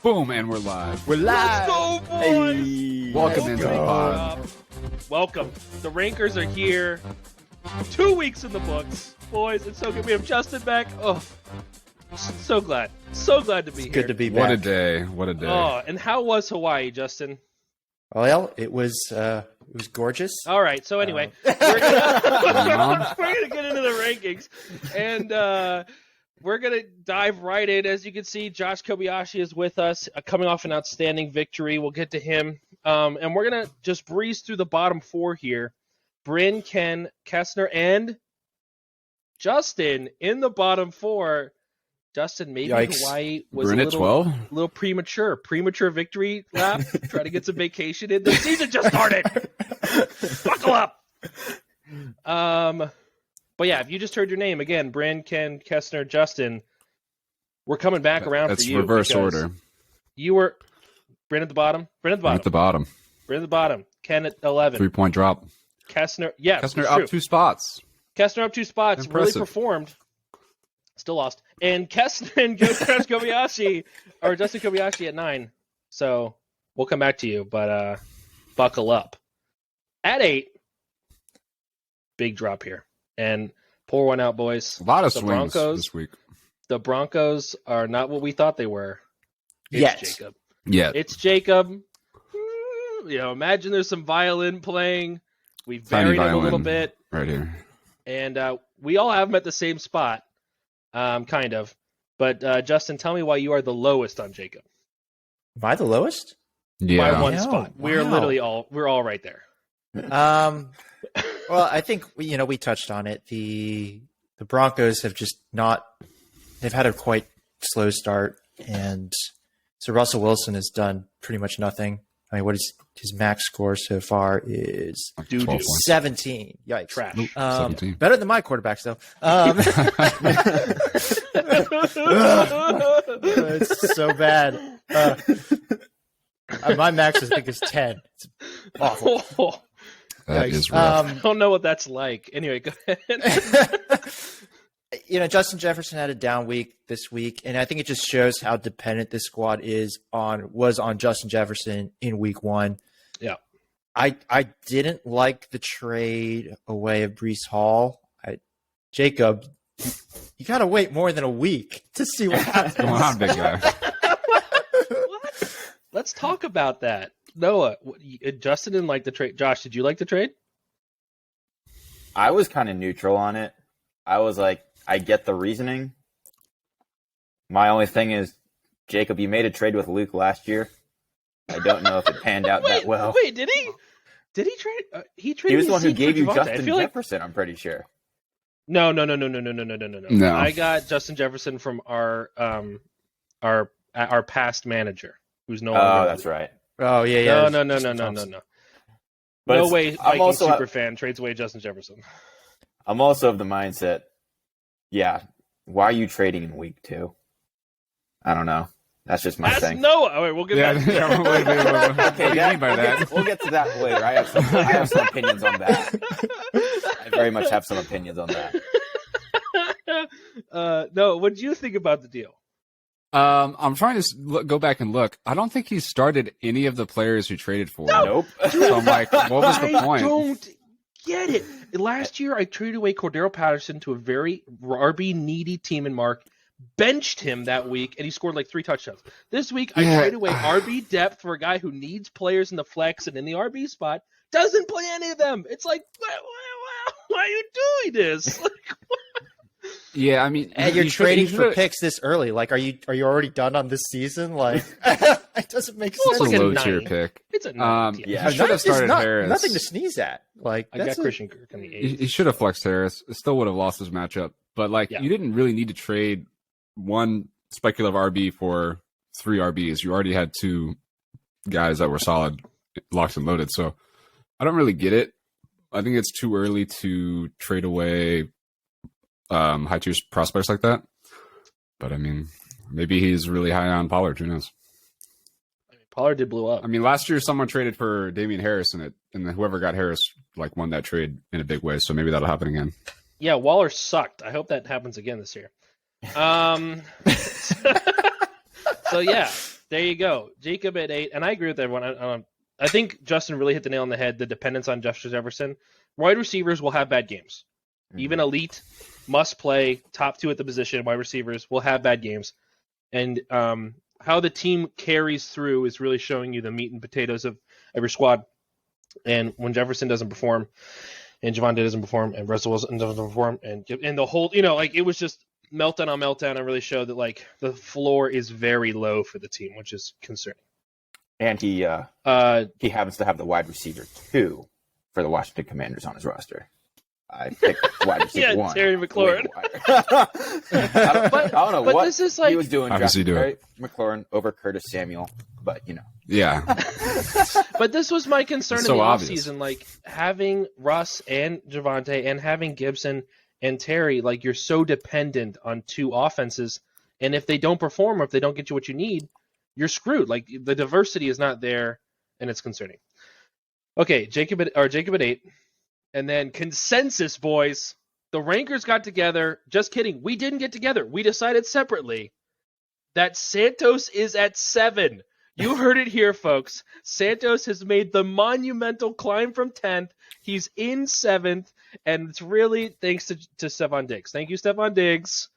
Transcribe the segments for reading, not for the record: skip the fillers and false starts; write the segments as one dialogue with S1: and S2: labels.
S1: Boom, and we're live.
S2: We're live.
S3: Let's go, boys.
S2: Hey.
S1: Welcome into the pod.
S3: Welcome. The Rankers are here. 2 weeks in the books. Boys, it's so good. We have Justin back. Oh, so glad. So glad to be here.
S2: Good to be back.
S1: What a day. What a day.
S3: Oh, and how was Hawaii, Justin?
S2: Well, it was gorgeous.
S3: All right. So anyway, we're gonna get into the rankings, and we're gonna dive right in. As you can see, Josh Kobayashi is with us, coming off an outstanding victory. We'll get to him, and we're gonna just breeze through the bottom four here. Bryn, Ken, Kessner, and Justin in the bottom four. Justin, maybe
S2: Yikes.
S3: Hawaii was
S1: We're in
S3: a
S1: at 12?
S3: little premature. Premature victory lap. Try to get some vacation in. The season just started. Buckle up. But yeah, if you just heard your name again, Bryn, Ken, Kessner, Justin, we're coming back around
S1: That's
S3: for you.
S1: reverse
S3: because
S1: order.
S3: You were Bryn at the bottom. Bryn at the
S1: I'm
S3: bottom.
S1: at the bottom.
S3: Bryn at the bottom. Ken at 11.
S1: 3-point drop.
S3: Kessner, yes,
S1: Kessner
S3: it's
S1: up
S3: true.
S1: 2 spots.
S3: Kessner up 2 spots.
S1: Impressive.
S3: Really performed. Still lost. And Kessner and Josh Kobayashi, or Justin Kobayashi at 9. So we'll come back to you, but buckle up. At 8, big drop here. And pour one out, boys.
S1: A lot of
S3: The
S1: swings
S3: Broncos-
S1: this week.
S3: The Broncos are not what we thought they were. It's
S2: Yes.
S3: Jacob.
S1: Yeah.
S3: It's Jacob. Imagine there's some violin playing. We've
S1: Tiny
S3: buried him a little
S1: violin.
S3: bit.
S1: Right here.
S3: And we all have him at the same spot, kind of. But Justin, tell me why you are the lowest on Jacob.
S2: Am I the lowest?
S1: Yeah.
S3: By one
S2: Wow.
S3: spot. We're
S2: Wow.
S3: literally we're all right there.
S2: Well, I think we touched on it. The Broncos have just not. They've had a quite slow start, and so Russell Wilson has done pretty much nothing. I mean, what is his max score so far is
S1: Like
S3: Doo-doo.
S1: 12 points.
S2: 17. Yikes.
S3: Trash.
S1: Nope, 17.
S2: Better than my quarterbacks, though. It's so bad. My max, I think, is 10. It's awful.
S1: That
S2: Yikes.
S1: is rough.
S3: I don't know what that's like. Anyway, go ahead.
S2: Justin Jefferson had a down week this week, and I think it just shows how dependent this squad was on Justin Jefferson in week 1.
S3: Yeah.
S2: I didn't like the trade away of Breece Hall. Jacob, you got to wait more than a week to see what happens.
S1: Come on, big guy.
S3: What? Let's talk about that. Noah, Justin didn't like the trade. Josh, did you like the trade?
S4: I was kind of neutral on it. I was like, I get the reasoning. My only thing is, Jacob, you made a trade with Luke last year. I don't know if it panned out that well.
S3: Wait, did he? Did he trade? He traded.
S4: He was the one who
S3: Zeke for
S4: gave you
S3: Javonte.
S4: Justin
S3: I feel like
S4: Jefferson, I'm pretty sure.
S3: no.
S1: No.
S3: I got Justin Jefferson from our past manager, who's no longer.
S4: Oh, that's right.
S2: Oh, yeah.
S3: No.
S4: But
S3: No
S4: it's-
S3: way,
S4: I'm
S3: Viking
S4: also,
S3: super fan trades away Justin Jefferson.
S4: I'm also of the mindset, yeah, why are you trading in week 2? I don't know. That's just my
S3: That's
S4: thing.
S3: Noah. All right, we'll get
S1: Yeah,
S3: back.
S1: yeah, wait. What do you mean by
S4: we'll
S1: that?
S4: we'll get to that later. I have some opinions on that. I very much have some opinions on that.
S3: No, what did you think about the deal?
S1: I'm trying to go back and look. I don't think he started any of the players who traded for him.
S4: Nope.
S1: So I'm like, what was the
S3: I
S1: point?
S3: don't get it. Last year, I traded away Cordero Patterson to a very RB needy team in Mark, benched him that week, and he scored like 3 touchdowns. This week, I
S1: Yeah.
S3: traded away RB depth for a guy who needs players in the flex and in the RB spot, doesn't play any of them. It's like, why are you doing this? Like,
S1: Yeah, I mean,
S2: And you're
S1: he should-
S2: trading
S1: he
S2: for
S1: should-
S2: picks this early. Like, are you already done on this season? Like, it doesn't make
S3: Well,
S2: sense.
S1: It's a
S3: like a
S1: low
S3: 9.
S1: tier pick.
S3: it's a
S4: yeah.
S1: He should have started Harris.
S2: Nothing to sneeze at. Like,
S3: I got
S2: that's
S3: Christian Kirk in the
S1: He
S3: 8th.
S1: should have flexed Harris. It still would have lost his matchup. But like,
S3: Yeah.
S1: you didn't really need to trade one speculative RB for 3 RBs. You already had 2 guys that were solid, locked and loaded. So I don't really get it. I think it's too early to trade away high tier prospects like that. But I mean, maybe he's really high on Pollard. Who knows?
S3: Pollard did blow up.
S1: I mean, last year someone traded for Damian Harris, and whoever got Harris like won that trade in a big way. So maybe that'll happen again.
S3: Yeah, Waller sucked. I hope that happens again this year. So yeah, There you go. Jacob at 8. And I agree with everyone. I think Justin really hit the nail on the head, the dependence on Justin Jefferson. Wide receivers will have bad games. Even elite, must play, top 2 at the position, wide receivers will have bad games. And how the team carries through is really showing you the meat and potatoes of every squad. And when Jefferson doesn't perform, and Javonte doesn't perform, and Russell Wilson doesn't perform, and the whole, it was just meltdown on meltdown, and really showed that the floor is very low for the team, which is concerning.
S4: And he happens to have the wide receiver 2 for the Washington Commanders on his roster. I picked wide receiver 1.
S3: Terry McLaurin.
S4: I don't know what
S3: this is
S4: he was doing.
S1: Obviously
S4: Terry McLaurin over Curtis Samuel, but
S1: Yeah.
S3: But this was my concern
S1: It's
S3: in the
S1: so obvious.
S3: offseason, having Russ and Javonte and having Gibson and Terry, you're so dependent on 2 offenses, and if they don't perform or if they don't get you what you need, you're screwed. The diversity is not there, and it's concerning. Okay, Jacob at 8. And then consensus, boys. The rankers got together. Just kidding. We didn't get together. We decided separately that Santos is at 7. You heard it here, folks. Santos has made the monumental climb from 10th. He's in 7th, and it's really thanks to Stephon Diggs. Thank you, Stephon Diggs.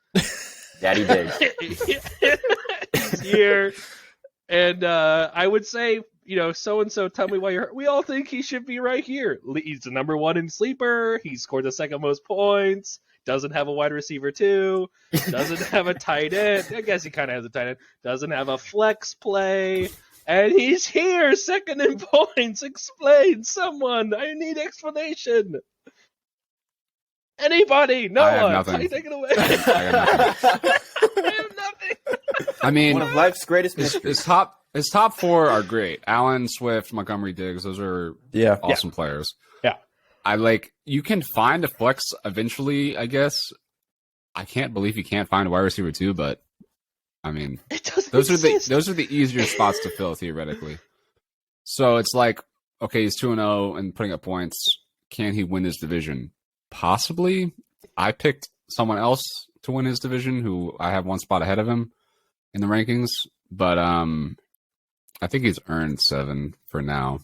S4: Daddy Diggs.
S3: He's here. And I would say, so-and-so, tell me why you're hurt. We all think he should be right here. He's the number 1 in sleeper. He scored the 2nd most points. Doesn't have a wide receiver 2. Doesn't have a tight end. I guess he kind of has a tight end. Doesn't have a flex play. And he's here, 2nd in points. Explain, someone. I need explanation. Anybody? No
S1: I have
S3: one.
S1: nothing.
S3: How you take it away?
S1: I have nothing.
S3: I have nothing.
S1: I mean,
S4: One of life's greatest
S1: his
S4: mysteries.
S1: top 4 are great. Allen, Swift, Montgomery, Diggs. Those are awesome players.
S3: Yeah.
S1: You can find a flex eventually, I guess. I can't believe you can't find a wide receiver 2, but I mean,
S3: It doesn't
S1: those
S3: exist.
S1: are the easier spots to fill theoretically. So it's okay, he's 2-0 and putting up points. Can he win his division? Possibly. I picked someone else to win his division who I have 1 spot ahead of him in the rankings, but I think he's earned 7 for now.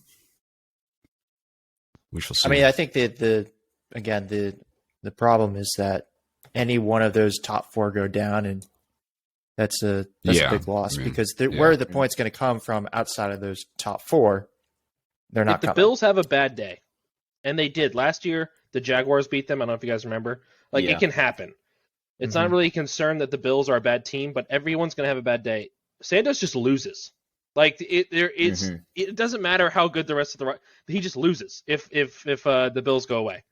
S1: We shall see.
S2: I mean, I think that the problem is that any one of those top 4 go down, and that's a big loss because where are the points going to come from outside of those top 4? They're not
S3: If the
S2: coming.
S3: Bills have a bad day, and they did last year, the Jaguars beat them. I don't know if you guys remember. It can happen. It's not really a concern that the Bills are a bad team, but everyone's going to have a bad day. Santos just loses. It doesn't matter how good the rest of he just loses if the Bills go away.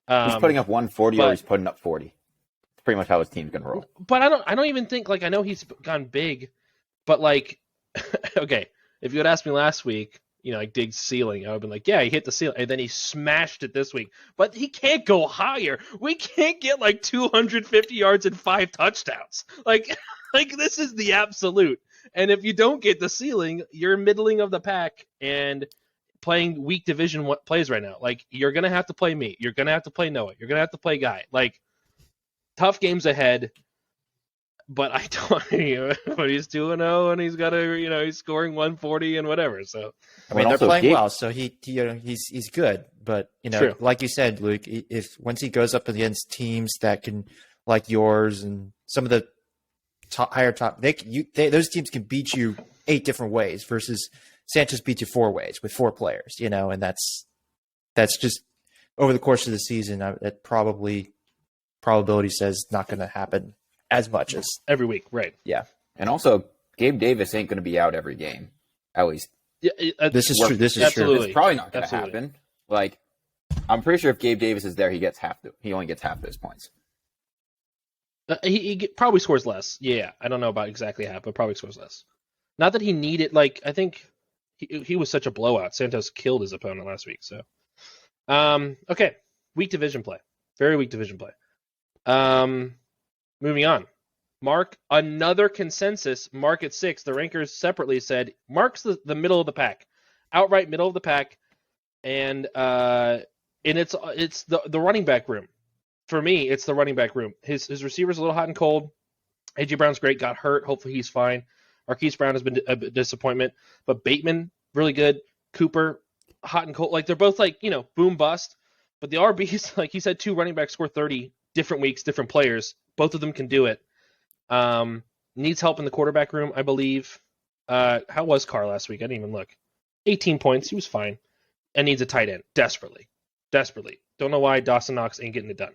S4: He's putting up 140 or he's putting up 40. It's pretty much how his team's gonna roll.
S3: But I don't even think I know he's gone big, but okay, if you had asked me last week, Diggs' ceiling, I would have been yeah, he hit the ceiling, and then he smashed it this week. But he can't go higher. We can't get 250 yards and 5 touchdowns. This is the absolute. And if you don't get the ceiling, you're middling of the pack and playing weak division plays right now. You're gonna have to play me. You're gonna have to play Noah. You're gonna have to play Guy. Tough games ahead. But I don't. But he's 2-0 and he's got he's scoring 140 and whatever. So
S2: I mean, they're
S4: also
S2: playing
S4: Gabe-
S2: well, so he's good. But
S3: True.
S2: like you said, Luke, once he goes up against teams that can yours and some of the higher top, those teams can beat you 8 different ways versus Sanchez beat you 4 ways with 4 players. And that's just over the course of the season. That probability says not going to happen as much as
S3: every week, right?
S2: Yeah.
S4: And also, Gabe Davis ain't gonna be out every game. At least
S3: Yeah,
S2: This is true. This is
S3: Absolutely.
S2: true.
S4: it's probably not gonna
S3: Absolutely.
S4: happen. I'm pretty sure if Gabe Davis is there, he only gets half those points.
S3: He probably scores less. Yeah, I don't know about exactly half, but probably scores less. Not that he needed. I think he was such a blowout. Santos killed his opponent last week. So, okay, weak division play, very weak division play. Moving on. Mark, another consensus. Mark at 6. The rankers separately said Mark's the middle of the pack, outright middle of the pack, and it's the running back room. For me, it's the running back room. His receiver's a little hot and cold. A.J. Brown's great, got hurt. Hopefully he's fine. Marquise Brown has been a disappointment, but Bateman really good. Cooper, hot and cold. Like they're both like boom bust. But the RBs, like he said, 2 running backs score 30 different weeks, different players. Both of them can do it. Needs help in the quarterback room, I believe. How was Carr last week? I didn't even look. 18 points. He was fine. And needs a tight end desperately. Don't know why Dawson Knox ain't getting it done.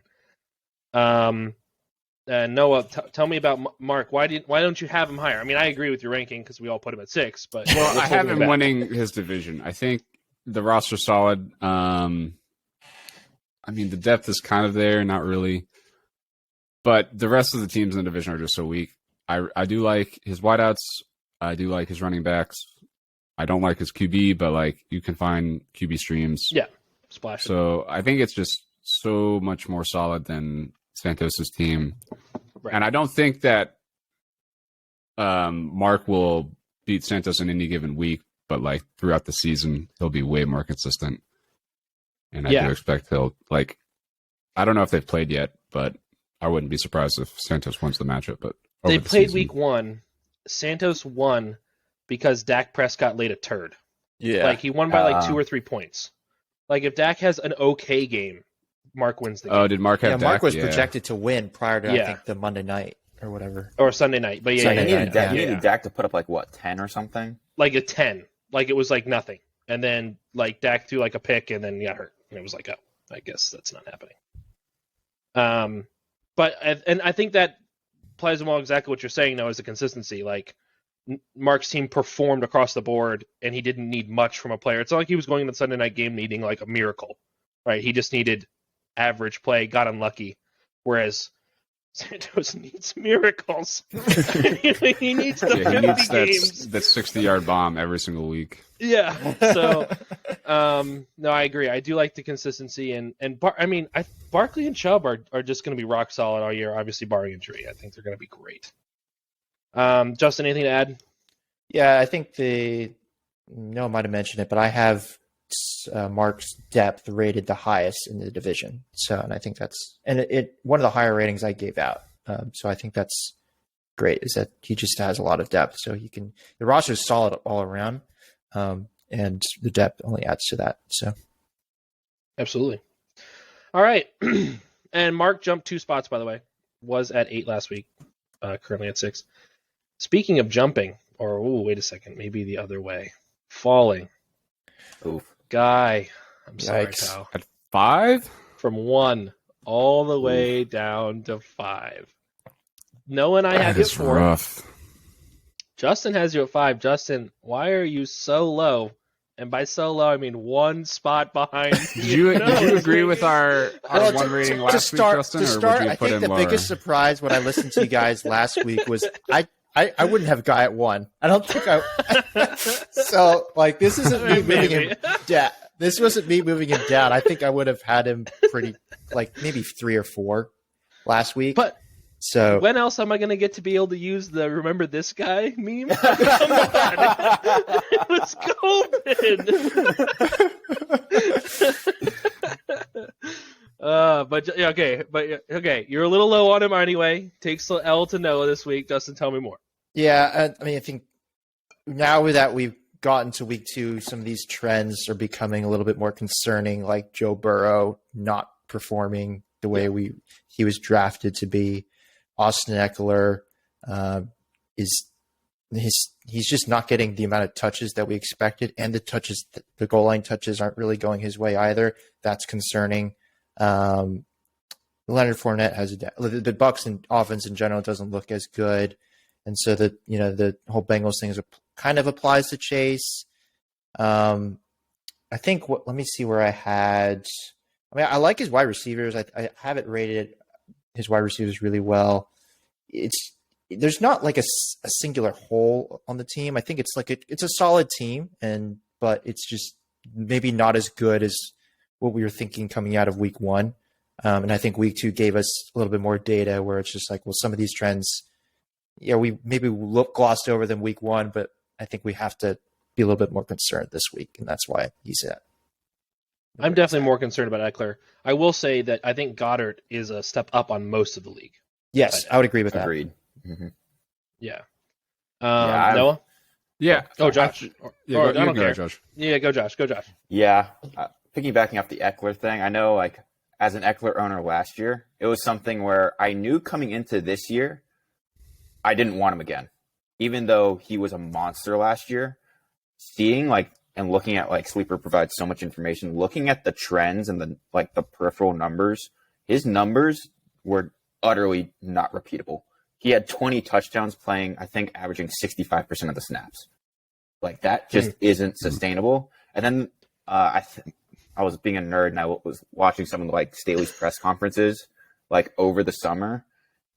S3: Noah, tell me about Mark. Why don't you have him higher? I mean, I agree with your ranking because we all put him at 6. But
S1: well, I have him winning his division. I think the roster's solid. I mean, the depth is kind of there, not really. But the rest of the teams in the division are just so weak. I do like his wideouts. I do like his running backs. I don't like his QB, but like you can find QB streams.
S3: Yeah, splash.
S1: So I think it's just so much more solid than Santos's team.
S3: Right.
S1: And I don't think that Mark will beat Santos in any given week, but like throughout the season, he'll be way more consistent. And I do expect he'll like. I don't know if they've played yet, but I wouldn't be surprised if Santos wins the matchup. But
S3: they played week 1. Santos won because Dak Prescott laid a turd.
S2: Yeah.
S3: Like he won by like 2 or 3 points. Like if Dak has an okay game, Mark wins the game.
S1: Oh, did Mark have Dak?
S2: Mark was projected to win prior to I think the Monday night or whatever.
S3: Or Sunday night. But
S4: you needed Dak to put up like what, 10 or something?
S3: Like a 10. Like it was like nothing. And then like Dak threw like a pick and then got hurt. And it was like, oh, I guess that's not happening. But I think that plays well exactly what you're saying though, is the consistency. Like Mark's team performed across the board and he didn't need much from a player. It's not like he was going into the Sunday night game needing like a miracle, right? He just needed average play, got unlucky. Whereas Santos needs miracles. He needs the 50 games.
S1: That 60-yard bomb every single week.
S3: Yeah. So, no, I agree. I do like the consistency, and Barkley and Chubb are just going to be rock solid all year. Obviously, barring injury, I think they're going to be great. Justin, anything to add?
S2: Yeah, I think Noah might have mentioned it, but I have Mark's depth rated the highest in the division. So, and I think that's one of the higher ratings I gave out. So I think that's great. Is that he just has a lot of depth, so the roster is solid all around, and the depth only adds to that. So,
S3: absolutely. All right, and Mark jumped 2 spots. By the way, was at 8 last week. Currently at 6. Speaking of jumping, wait a second, maybe the other way, falling.
S4: Oof.
S3: Guy, I'm sorry, pal.
S1: At 5?
S3: From 1 all the way down to 5. Noah and I have you at 4.
S1: Rough.
S3: Justin has you at 5. Justin, why are you so low? And by so low, I mean 1 spot behind.
S1: Did you agree with our one rating last week, Justin?
S2: I think the biggest surprise when I listened to you guys last week was I wouldn't have Guy at 1. I don't think I. So like this isn't me moving him down. This wasn't me moving him down. I think I would have had him pretty like maybe 3 or 4 last week.
S3: But
S2: so
S3: when else am I going to get to be able to use the "Remember this guy" meme? Come on, it was COVID. Okay. You're a little low on him anyway. Takes the L to Noah this week. Justin, tell me more.
S2: Yeah, I think now that we've gotten to week 2, some of these trends are becoming a little bit more concerning, like Joe Burrow not performing the way he was drafted to be. Austin Eckler he's just not getting the amount of touches that we expected, and the goal line touches aren't really going his way either. That's concerning. Leonard Fournette has the Bucs and offense in general doesn't look as good, and so the whole Bengals thing kind of applies to Chase. I think let me see where I had. I mean, I like his wide receivers. I have it rated his wide receivers really well. There's not like a singular hole on the team. I think it's like it's a solid team, but it's just maybe not as good as what we were thinking coming out of week 1. And I think week 2 gave us a little bit more data where it's just like, well, some of these trends, we maybe glossed over them week 1, but I think we have to be a little bit more concerned this week, and that's why he's at.
S3: I'm definitely more concerned about Eckler. I will say that I think Goddard is a step up on most of the league.
S2: Yes, I would agree with that.
S4: Agreed. Mm-hmm.
S3: Yeah. Noah.
S1: Yeah.
S3: Oh, Josh.
S1: Yeah,
S3: Or,
S1: go,
S3: I
S1: you
S3: don't
S1: go,
S3: care.
S1: Josh.
S3: Yeah, go Josh. Go Josh.
S4: Yeah, piggybacking off the Eckler thing, I know, like, as an Eckler owner last year, it was something where I knew coming into this year, I didn't want him again. Even though he was a monster last year, seeing, like, and looking at, like, Sleeper provides so much information, looking at the trends and the peripheral numbers, his numbers were utterly not repeatable. He had 20 touchdowns playing, I think, averaging 65% of the snaps. Like, that just isn't sustainable. And then I was being a nerd, and I was watching some of like Staley's press conferences like over the summer,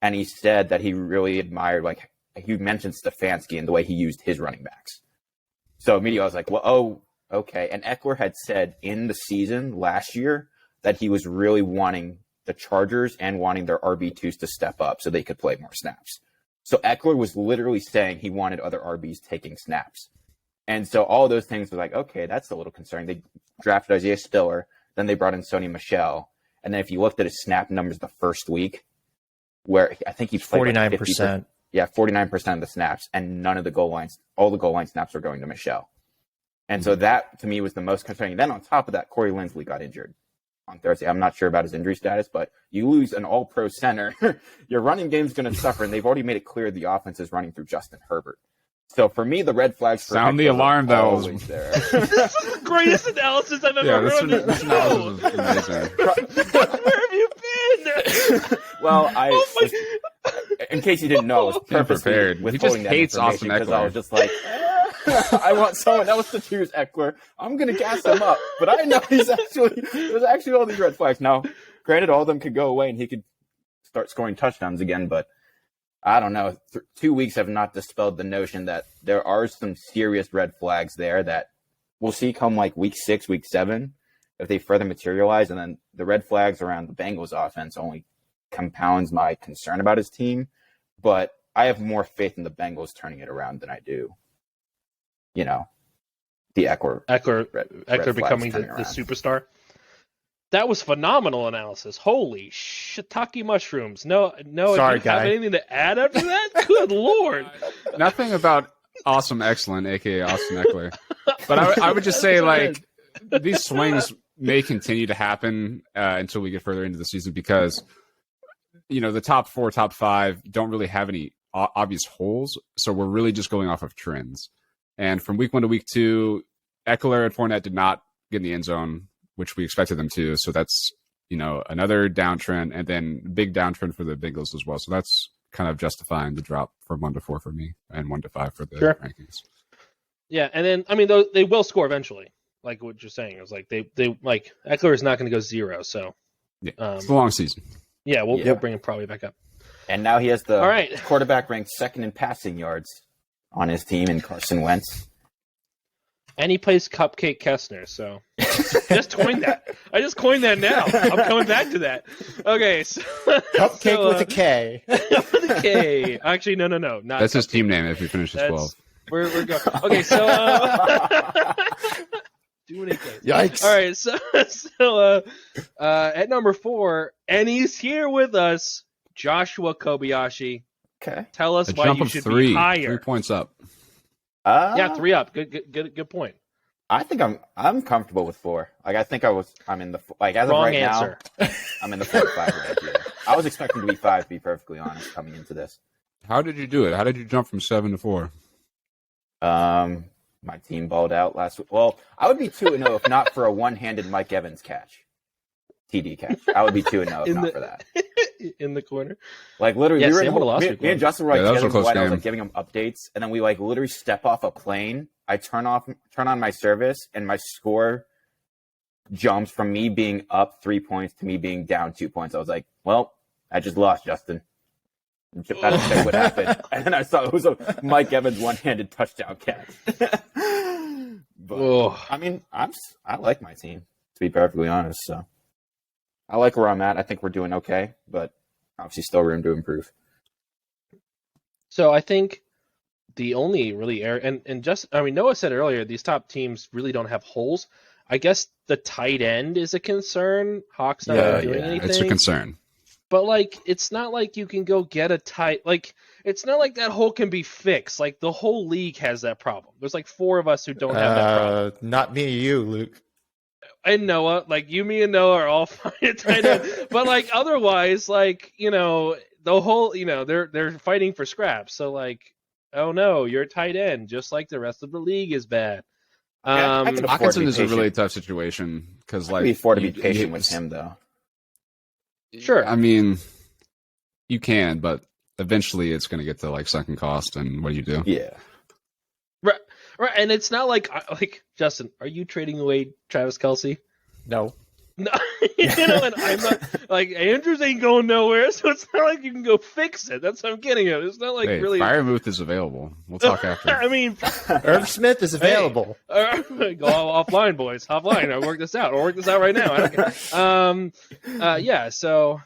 S4: and he said that he really admired, like, he mentioned Stefanski and the way he used his running backs. So immediately I was like, well, oh, okay. And Eckler had said in the season last year that he was really wanting the Chargers and wanting their RB2s to step up so they could play more snaps. So Eckler was literally saying he wanted other RBs taking snaps. And so all of those things were like, okay, that's a little concerning. They drafted Isaiah Spiller, then they brought in Sony Michel. And then if you looked at his snap numbers the first week, where I think he played
S2: 49%.
S4: 49% of the snaps, and none of the goal lines, all the goal line snaps were going to Michel. And so that, to me, was the most concerning. Then on top of that, Corey Linsley got injured on Thursday. I'm not sure about his injury status, but you lose an all-pro center, your running game's going to suffer, and they've already made it clear the offense is running through Justin Herbert. So for me, the red flags for
S1: Sound the alarm bells.
S4: There.
S3: This is the greatest analysis I've ever heard on this show.
S1: This is amazing.
S3: Where have you been?
S4: Well,
S3: Oh
S4: in case you didn't know, I was purposely
S1: prepared. He
S4: withholding
S1: just
S4: that
S1: hates
S4: information
S1: Austin
S4: because I
S1: Eckler.
S4: was just like, I want someone else to choose Eckler. I'm going to gas him up. But I know there's actually all these red flags. Now, granted, all of them could go away and he could start scoring touchdowns again, but I don't know. 2 weeks have not dispelled the notion that there are some serious red flags there that we'll see come like week 6, week 7, if they further materialize. And then the red flags around the Bengals offense only compounds my concern about his team. But I have more faith in the Bengals turning it around than I do, the Eckler
S3: Eckler becoming the superstar. That was phenomenal analysis. Holy shiitake mushrooms. No,
S2: Sorry,
S3: do you have
S2: guy.
S3: anything to add after that? Good Lord.
S1: Nothing about awesome, excellent, aka Austin Eckler. But I would just say, like, these swings may continue to happen until we get further into the season because, the top 4, top 5 don't really have any obvious holes. So we're really just going off of trends. And from week 1 to week 2, Eckler and Fournette did not get in the end zone, which we expected them to. So that's, another downtrend, and then big downtrend for the Bengals as well. So that's kind of justifying the drop from 1 to 4 for me and 1 to 5 for the rankings.
S3: Yeah, and then, they will score eventually. Like what you're saying. It was like they like Eckler is not going to go 0. So
S1: Yeah, it's a long season.
S3: yeah, we'll bring him probably back up.
S4: And now he has the
S3: All right.
S4: quarterback ranked second in passing yards on his team in Carson Wentz.
S3: And he plays Cupcake Kessner, so just coined that. I just coined that now. I'm coming back to that. Okay, so
S2: Cupcake with a K.
S3: with a K. Actually, no, not
S1: That's his team name if he finishes 12.
S3: We're going. Okay, so doing it.
S2: Yikes.
S3: All right, so at number 4, and he's here with us, Joshua Kobayashi.
S4: Okay.
S3: Tell us
S1: A
S3: why
S1: jump
S3: you
S1: of
S3: should
S1: 3.
S3: be higher.
S1: 3 points up.
S3: Yeah, 3 up. Good point.
S4: I think I'm comfortable with 4. Like I'm in the as
S3: Wrong
S4: of right
S3: answer.
S4: now, I'm in the 4 to 5 range. Yeah. I was expecting to be 5, to be perfectly honest, coming into this.
S1: How did you do it? How did you jump from 7 to 4?
S4: My team balled out last week. Well, I would be 2-0 if not for a one-handed Mike Evans catch. TD catch. I would be 2-0 if not for that.
S3: In the corner.
S4: Like literally,
S3: Yeah,
S4: we were
S3: Sam would've lost
S4: me
S3: week
S4: and
S3: one.
S4: Justin were like
S1: Yeah, that was a
S4: getting
S1: close
S4: White, I was
S1: game.
S4: like giving him updates, and then we like literally step off a plane. I turn on my service, and my score jumps from me being up 3 points to me being down 2 points. I was like, well, I just lost, Justin. That's check what happened. And then I saw it was a Mike Evans one-handed touchdown catch. But
S3: Oh.
S4: I mean, I like my team, to be perfectly honest. So I like where I'm at. I think we're doing okay, but obviously still room to improve.
S3: So I think the only really Noah said earlier, these top teams really don't have holes. I guess the tight end is a concern. Hawk's not
S2: Yeah,
S3: doing
S4: yeah.
S3: anything.
S1: It's a concern.
S3: But like, it's not like you can go get a tight. Like, it's not like that hole can be fixed. Like, the whole league has that problem. There's like 4 of us who don't have that problem.
S2: Not me, you, Luke.
S3: And Noah, like you, me, and Noah are all fine at tight end. But like otherwise, like the whole, they're fighting for scraps. So like, oh no, your tight end, just like the rest of the league, is bad.
S4: Yeah, I can afford to
S1: Hawkinson
S4: be
S1: is a really
S4: patient.
S1: tough situation because
S4: I
S1: like
S4: can afford to be
S1: you-
S4: patient
S1: you-
S4: with him, though.
S3: Sure.
S1: I mean, you can, but eventually it's going to get to like sunken cost, and what do you do?
S4: Yeah.
S3: Right, and it's not like Justin, are you trading away Travis Kelce?
S2: No.
S3: No, and I'm not like Andrews ain't going nowhere, so it's not like you can go fix it. That's what I'm getting at. It's not like
S1: Hey,
S3: really.
S1: Firemouth is available. We'll talk after.
S3: I mean,
S2: Irv Smith is available.
S3: go offline, boys. Offline. I'll work this out. I'll work this out right now. I don't care. Yeah. So,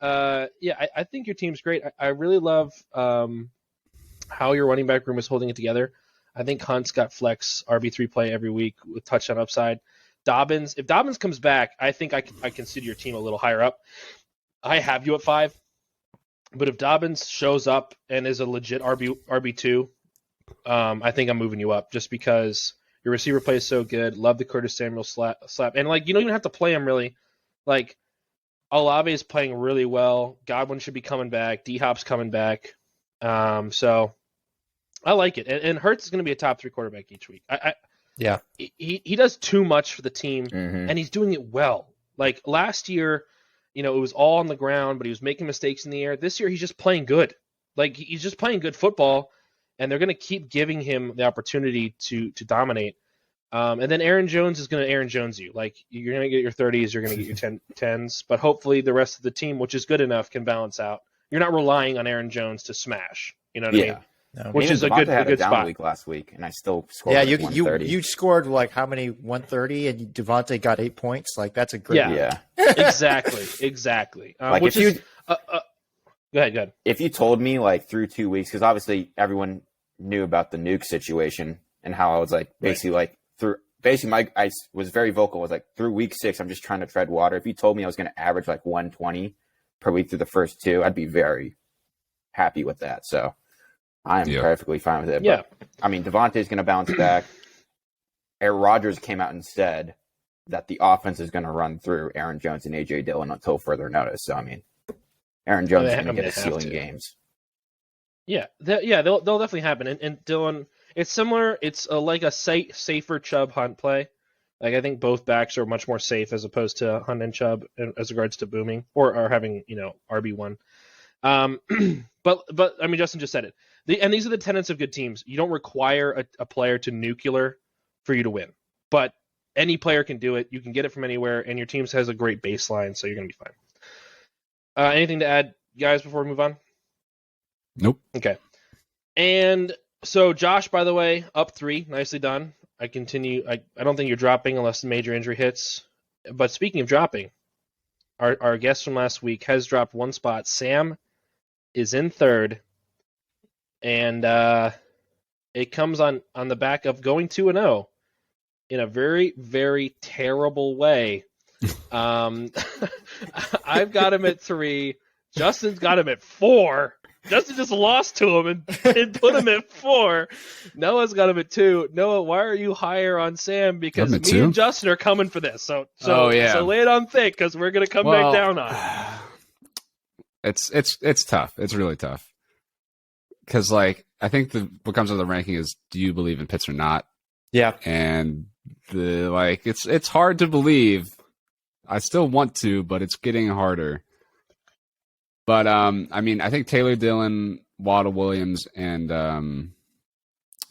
S3: I think your team's great. I really love how your running back room is holding it together. I think Hunt's got flex RB3 play every week with touchdown upside. If Dobbins comes back, I think I consider your team a little higher up. I have you at 5, but if Dobbins shows up and is a legit RB2, I think I'm moving you up just because your receiver play is so good. Love the Curtis Samuel slap, and like you don't even have to play him really. Like Olave is playing really well. Godwin should be coming back. D Hop's coming back. So I like it, and Hurts is going to be a top 3 quarterback each week.
S2: Yeah.
S3: He does too much for the team,
S4: Mm-hmm.
S3: and he's doing it well. Like last year, it was all on the ground, but he was making mistakes in the air. This year, he's just playing good. Like he's just playing good football, and they're going to keep giving him the opportunity to dominate. And then Aaron Jones is going to Aaron Jones you. Like you're going to get your 30s, you're going to get your 10s, but hopefully the rest of the team, which is good enough, can balance out. You're not relying on Aaron Jones to smash. You know what I mean?
S2: No.
S3: Which is a good
S4: down
S3: spot.
S4: week last week, and I still scored.
S2: Yeah,
S4: like 130.
S2: you scored like how many 130 and Devontae got 8 points. Like that's a great.
S3: Yeah.
S4: Yeah.
S3: Exactly.
S4: Like
S3: Which
S4: if you
S3: is, go ahead.
S4: if you told me like through 2 weeks, because obviously everyone knew about the nuke situation and how I was like basically like through basically I was very vocal. I was like through week 6, I'm just trying to tread water. If you told me I was going to average like 120 per week through the first 2, I'd be very happy with that. So I am perfectly fine with it.
S3: Yeah.
S4: But, I mean, Devontae's going to bounce back. Aaron Rodgers came out and said that the offense is going to run through Aaron Jones and A.J. Dillon until further notice. So, I mean, Aaron Jones is going to get a ceiling games.
S3: Yeah, they'll definitely happen. And Dylan, it's similar. It's like a safer Chubb Hunt play. Like I think both backs are much more safe as opposed to Hunt and Chubb as regards to booming or having RB1. But I mean, Justin just said it. And these are the tenets of good teams. You don't require a player to nuclear for you to win, but any player can do it. You can get it from anywhere, and your team has a great baseline, so you're going to be fine. Anything to add, guys, before we move on?
S1: Nope.
S3: Okay. And so Josh, by the way, up 3, nicely done. I continue. I don't think you're dropping unless the major injury hits. But speaking of dropping, our guest from last week has dropped 1 spot. Sam is in 3rd. And it comes on the back of going 2-0 in a very, very terrible way. I've got him at 3. Justin's got him at 4. Justin just lost to him and put him at 4. Noah's got him at 2. Noah, why are you higher on Sam? Because me
S1: 2?
S3: and Justin are coming for this. So
S1: yeah.
S3: lay it on thick because we're gonna come back down on it.
S1: It's tough. It's really tough. Because like I think what comes with the ranking is do you believe in Pitts or not?
S2: Yeah.
S1: And it's hard to believe. I still want to, but it's getting harder. But I mean, I think Taylor, Dillon, Waddle, Williams, and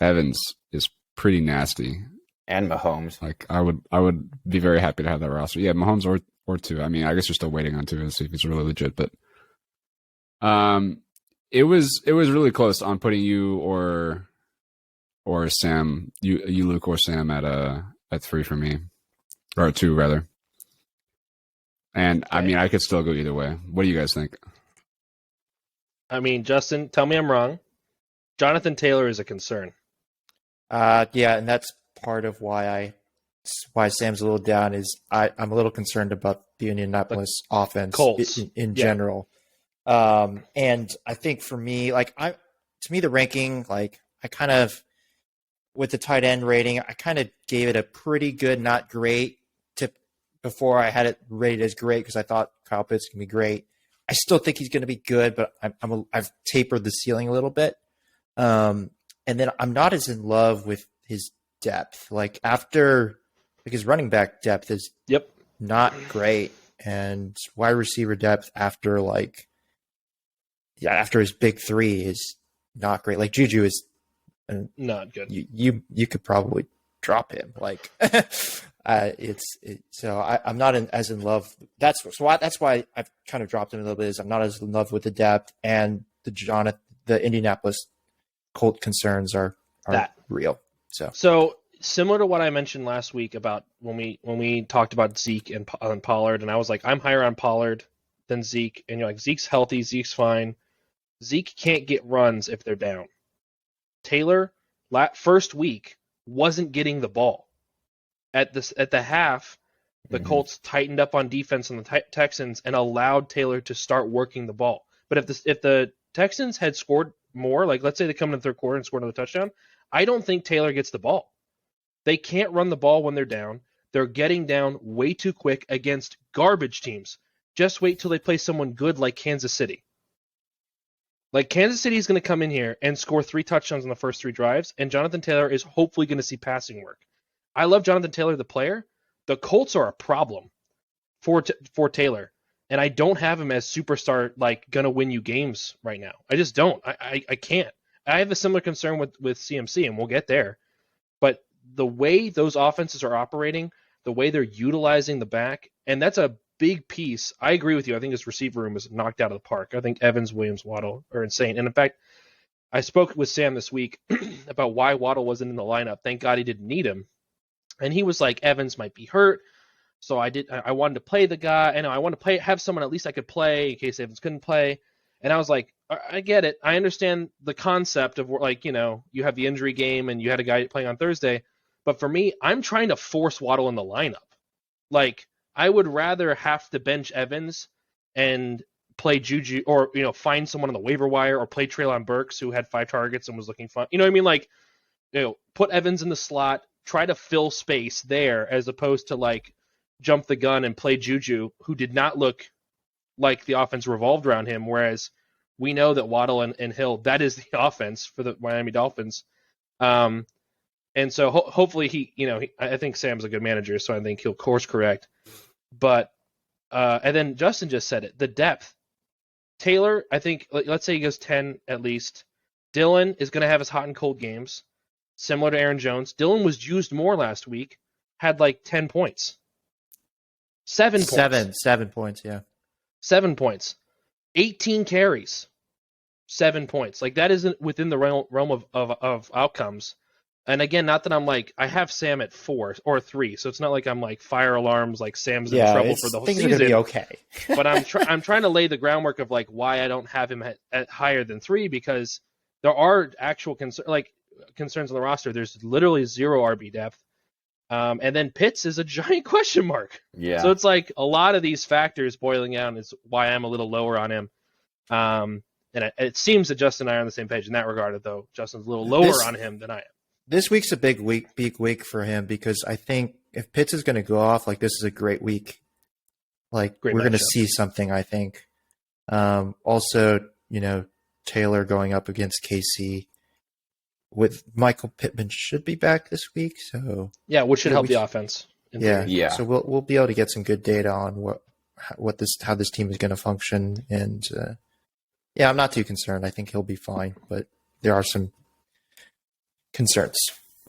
S1: Evans is pretty nasty.
S4: And Mahomes.
S1: Like I would be very happy to have that roster. Yeah, Mahomes or 2. I mean, I guess you're still waiting on 2 to see if he's really legit. But it was really close on putting you or Sam, you Luke or Sam at 3 for me, or 2 rather. And okay. I mean, I could still go either way. What do you guys think?
S3: I mean, Justin, tell me I'm wrong. Jonathan Taylor is a concern.
S2: Yeah, and that's part of why Sam's a little down. Is I'm a little concerned about the Indianapolis offense
S3: Colts.
S2: in general. And I think for me, to me, the ranking, like I kind of, with the tight end rating, I kind of gave it a pretty good, not great tip before I had it rated as great because I thought Kyle Pitts can be great. I still think he's going to be good, but I've tapered the ceiling a little bit. And then I'm not as in love with his depth. Like because running back depth is not great, and wide receiver depth after his big three is not great. Like Juju is
S3: not good.
S2: You could probably drop him. Like so I'm not as in love. That's why I've kind of dropped him a little bit. Is I'm not as in love with the depth, and the Indianapolis Colt concerns are real.
S3: So similar to what I mentioned last week about when we talked about Zeke and Pollard, and I was like, I'm higher on Pollard than Zeke, and you're like, Zeke's healthy, Zeke's fine. Zeke can't get runs if they're down. Taylor, first week, wasn't getting the ball. At the half, the Colts tightened up on defense on the Texans and allowed Taylor to start working the ball. But if the Texans had scored more, like let's say they come in the third quarter and score another touchdown, I don't think Taylor gets the ball. They can't run the ball when they're down. They're getting down way too quick against garbage teams. Just wait till they play someone good like Kansas City. Like Kansas City is going to come in here and score 3 touchdowns in the first 3 drives, and Jonathan Taylor is hopefully going to see passing work. I love Jonathan Taylor, the player. The Colts are a problem for Taylor, and I don't have him as superstar, like going to win you games right now. I just don't. I can't. I have a similar concern with CMC, and we'll get there. But the way those offenses are operating, the way they're utilizing the back, and that's a big piece. I agree with you. I think this receiver room is knocked out of the park. I think Evans, Williams, Waddle are insane. And in fact, I spoke with Sam this week about why Waddle wasn't in the lineup. Thank God he didn't need him. And he was like, Evans might be hurt. So I wanted to play the guy. I know I want to have someone at least I could play in case Evans couldn't play. And I was like, I get it. I understand the concept of you have the injury game and you had a guy playing on Thursday. But for me, I'm trying to force Waddle in the lineup. Like, I would rather have to bench Evans and play Juju or, find someone on the waiver wire or play Treylon Burks who had 5 targets and was looking fun. You know what I mean? Like, put Evans in the slot, try to fill space there as opposed to jump the gun and play Juju, who did not look like the offense revolved around him. Whereas we know that Waddle and Hill, that is the offense for the Miami Dolphins. And so hopefully I think Sam's a good manager, so I think he'll course correct. But and then Justin just said it, the depth. Taylor, I think, let's say he goes 10 at least. Dylan is going to have his hot and cold games, similar to Aaron Jones. Dylan was used more last week, had 10 points. 7 points.
S2: 7 points, yeah.
S3: 7 points. 18 carries. 7 points. That isn't within the realm of outcomes. And again, not that I'm I have Sam at 4 or 3, so it's not like I'm fire alarms, Sam's in trouble for the whole season.
S2: Things are going to be okay.
S3: But I'm trying to lay the groundwork of why I don't have him at higher than 3, because there are actual concerns on the roster. There's literally 0 RB depth. And then Pitts is a giant question mark.
S4: Yeah.
S3: So it's a lot of these factors boiling down is why I'm a little lower on him. And it seems that Justin and I are on the same page in that regard, though Justin's a little lower on him than I am.
S2: This week's a big week for him, because I think if Pitts is going to go off, this is a great week. We're going to see something, I think. Also, Taylor going up against KC with Michael Pittman should be back this week. So
S3: yeah, which should help the offense.
S4: Yeah.
S2: So we'll be able to get some good data on how this team is going to function. And I'm not too concerned. I think he'll be fine, but there are some concerns.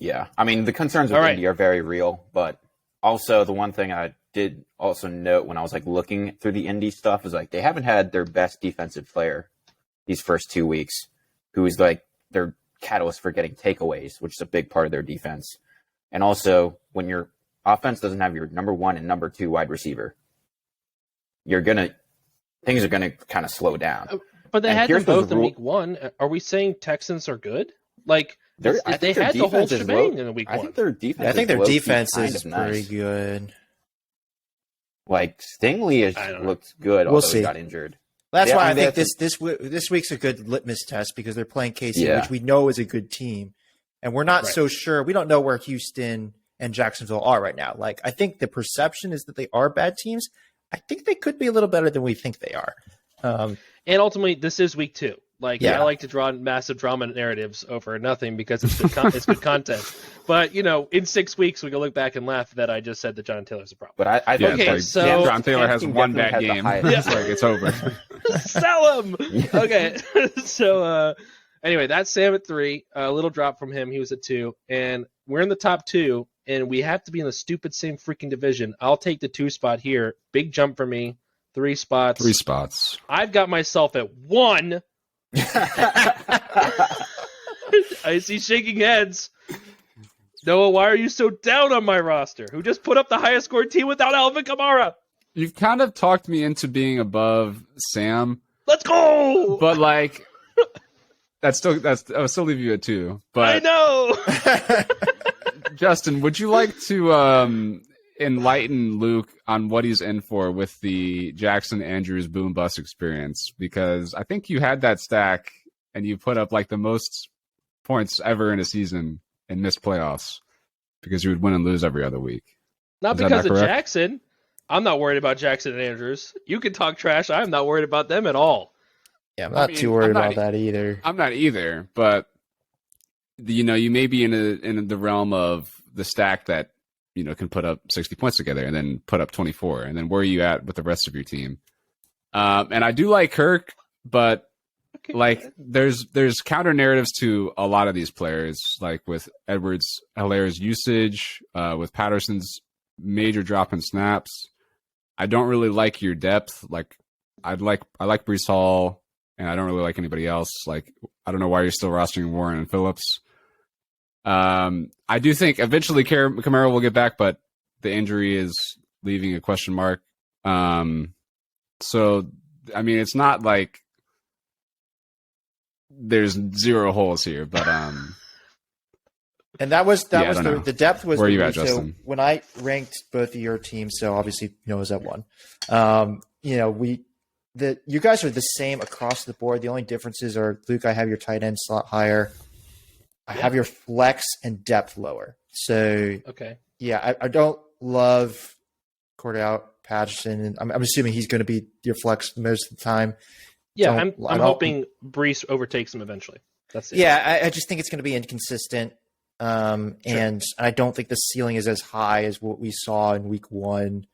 S4: Yeah. I mean, the concerns with Indy are very real, but also the one thing I did also note when I was looking through the Indy stuff is they haven't had their best defensive player these first 2 weeks, who is their catalyst for getting takeaways, which is a big part of their defense. And also, when your offense doesn't have your number 1 and number 2 wide receiver, things are gonna kind of slow down.
S3: But they had them both in week 1. Are we saying Texans are good? They had the whole shebang in week 1.
S4: I think their defense.
S2: I think their defense is pretty good.
S4: Stingley has looked good, although he got injured.
S2: That's
S4: Yeah,
S2: why
S4: I
S2: I
S4: mean,
S2: think this week's a good litmus test because they're playing KC,
S4: Yeah.
S2: which we know is a good team, and we're not
S3: Right.
S2: so sure. We don't know where Houston and Jacksonville are right now. Like, I think the perception is that they are bad teams. I think they could be a little better than we think they are.
S3: And ultimately, this is week 2. Like,
S2: Yeah.
S3: I like to draw massive drama narratives over nothing because it's good, it's good content. But, in 6 weeks, we can look back and laugh that I just said that John Taylor's a problem.
S4: But I
S1: Yeah,
S4: think
S3: Okay,
S1: it's like
S3: so-
S1: John Taylor has
S4: Tanknik
S1: one
S4: definitely
S1: bad
S4: has the
S1: game.
S4: highest-
S1: It's like it's over.
S3: Sell him! Okay, so anyway, that's Sam at 3. A little drop from him. He was at 2. And we're in the top 2, and we have to be in the stupid same freaking division. I'll take the 2 spot here. Big jump for me. 3 spots.
S1: 3 spots.
S3: I've got myself at 1. I see shaking heads. Noah, why are you so down on my roster? Who just put up the highest scored team without Alvin Kamara?
S1: You've kind of talked me into being above Sam,
S3: Let's go!
S1: but like I'll still leave you at 2.
S3: I
S1: But
S3: know.
S1: Justin, would you like to enlighten Luke on what he's in for with the Jackson Andrews boom bust experience? Because I think you had that stack and you put up like the most points ever in a season and missed playoffs because you would win and lose every other week.
S3: Not
S1: Is that
S3: because
S1: not
S3: of
S1: correct?
S3: Jackson. I'm not worried about Jackson and Andrews. You can talk trash. I'm not worried about them at all.
S2: Yeah, I'm not
S1: mean,
S2: too worried
S1: I'm not-
S2: about that either.
S1: I'm not either, but you may be in the realm of the stack that can put up 60 points together and then put up 24, and then where are you at with the rest of your team? And I do like Kirk, but
S3: Okay.
S1: like there's counter narratives to a lot of these players, like with Edwards' Hilaire's usage, with Patterson's major drop in snaps. I don't really like your depth. Like I like Brees Hall, and I don't really like anybody else. Like I don't know why you're still rostering Warren and Phillips. I do think eventually Kamara will get back, but the injury is leaving a question mark. So I mean, it's not like there's 0 holes here, but
S2: And that was
S1: Yeah, I don't know.
S2: the depth was
S1: Where are
S2: the
S1: you at,
S2: so
S1: Justin?
S2: when I ranked both of your teams, so obviously Noah's at 1. You guys are the same across the board. The only differences are Luke, I have your tight end slot higher. I have your flex and depth lower. So
S3: Okay.
S2: yeah, I don't love Cordell Patterson, and I'm assuming he's going to be your flex most of the time.
S3: Yeah,
S2: Don't-
S3: I'm
S2: I don't-
S3: hoping Brees overtakes him eventually. That's it.
S2: Yeah, I just think it's going to be inconsistent, and I don't think the ceiling is as high as what we saw in week 1.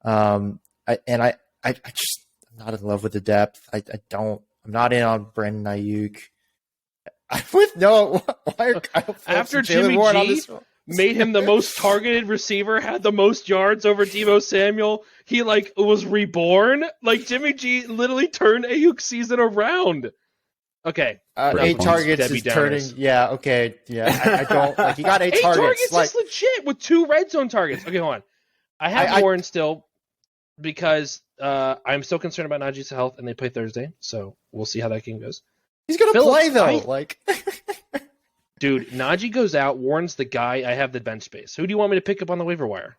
S2: I'm not in love with the depth. I'm not in on Brandon Ayuk. I'm with Noah. Why are Kyle Phillips
S3: After
S2: and Jaylen
S3: Jimmy
S2: Warren on
S3: G
S2: this one?
S3: made him the most targeted receiver, had the most yards over Deebo Samuel. He was reborn. Like Jimmy G literally turned Ayuk's season around. Okay,
S2: 8
S1: points.
S2: targets
S3: Debbie
S2: is turning.
S3: Downers.
S2: Yeah, okay. Yeah, I don't like. He got 8
S3: 8
S2: targets.
S3: targets
S2: Like,
S3: is legit with 2 red zone targets. Okay, hold on. I have
S2: I-
S3: Warren still because I'm still concerned about Najee's health, and they play Thursday, so we'll see how that game goes.
S2: he's gonna
S3: Phillips,
S2: play though.
S3: I-
S2: Like,
S3: Dude, Najee goes out. Warren's the guy. I have the bench space. Who do you want me to pick up on the waiver wire?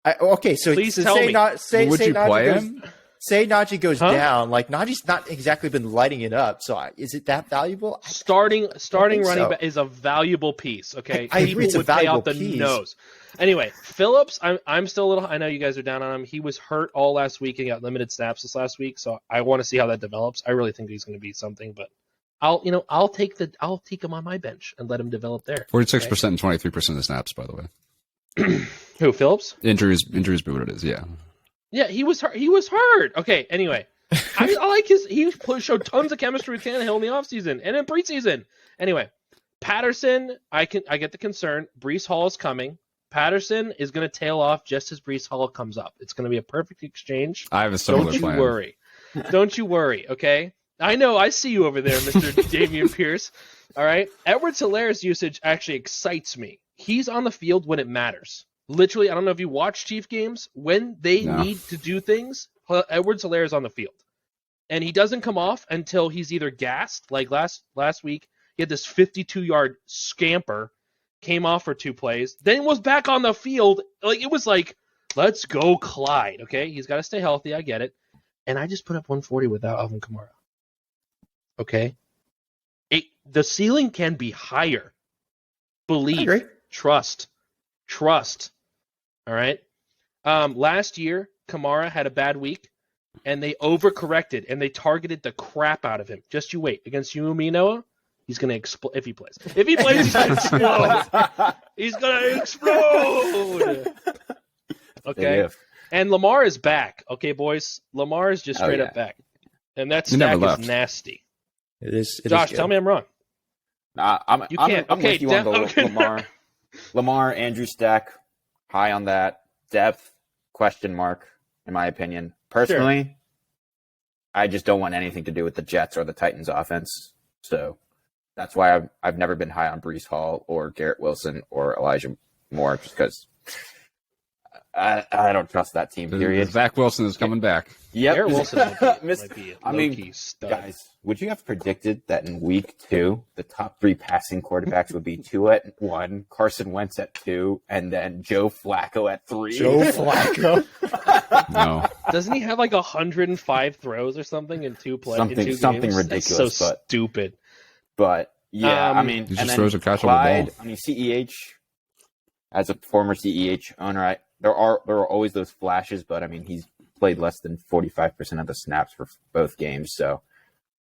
S2: okay. So
S3: Please
S2: so
S3: tell
S2: say
S3: me.
S2: Not, say
S1: Would
S2: say
S1: you
S2: Najee
S1: play
S2: goes,
S1: him?
S2: Say Najee goes
S3: Huh?
S2: down. Like Najee's not exactly been lighting it up. So is it that valuable?
S3: Starting
S2: think
S3: running
S2: so.
S3: back is a valuable piece. Okay,
S2: I agree
S3: People
S2: it's a
S3: would pay
S2: valuable
S3: out the
S2: piece.
S3: nose. Anyway, Phillips, I'm still a little. I know you guys are down on him. He was hurt all last week and got limited snaps this last week, so I want to see how that develops. I really think he's going to be something, but I'll take him on my bench and let him develop there.
S1: 46% and 23% of the snaps, by the way.
S3: Who, Phillips?
S1: Injuries be what it is, yeah.
S3: Yeah, he was hurt. He was hurt. Okay, anyway. I like he showed tons of chemistry with Tannehill in the offseason and in preseason. Anyway, Patterson, I get the concern. Brees Hall is coming. Patterson is going to tail off just as Brees Hall comes up. It's going to be a perfect exchange.
S1: I have a similar
S3: Don't you
S1: plan.
S3: worry. Don't you worry, okay? I know, I see you over there, Mr. Damian Pierce. All right? Edwards Hilaire's usage actually excites me. He's on the field when it matters. Literally, I don't know if you watch Chief games. When they
S1: No.
S3: need to do things, Edwards Hilaire is on the field. And he doesn't come off until he's either gassed, like last week, he had this 52-yard scamper, came off for 2 plays, then was back on the field. Like, it was like, let's go Clyde, okay? He's got to stay healthy, I get it. and I just put up 140 without Alvin Kamara. Okay? The ceiling can be higher.
S2: I
S3: Believe.
S2: agree.
S3: Trust. All right? Last year, Kamara had a bad week, and they overcorrected, and they targeted the crap out of him. Just you wait. Against you and me, Noah, he's going to explode if he plays. If he plays, he's going to explode. He's going to explode. Okay? And Lamar is back. Okay, boys? Lamar is just straight up back. And that stack is nasty.
S2: It is.
S3: Josh, tell me I'm wrong.
S4: I'm with you on the
S3: Lamar.
S4: Lamar, Andrew stack, high on that. Depth, question mark, in my opinion. Personally, I just don't want anything to do with the Jets or the Titans offense. So that's why I've never been high on Breece Hall or Garrett Wilson or Elijah Moore, just because I don't trust that team, period.
S1: Zach Wilson is coming back.
S4: Yep.
S3: Garrett Wilson might be a low-key stud.
S4: Guys, would you have predicted that in week 2, the top 3 passing quarterbacks would be Tua at 1, Carson Wentz at 2, and then Joe Flacco at 3?
S2: Joe Flacco?
S1: No.
S3: Doesn't he have like 105 throws or something in 2 plays?
S4: Something ridiculous.
S3: That's so stupid.
S4: But, yeah, I mean,
S1: he
S4: and
S1: just
S4: then
S1: throws a catch
S4: Clyde,
S1: on the ball.
S4: I mean, CEH, as a former CEH owner, there are always those flashes, but, I mean, he's played less than 45% of the snaps for both games, so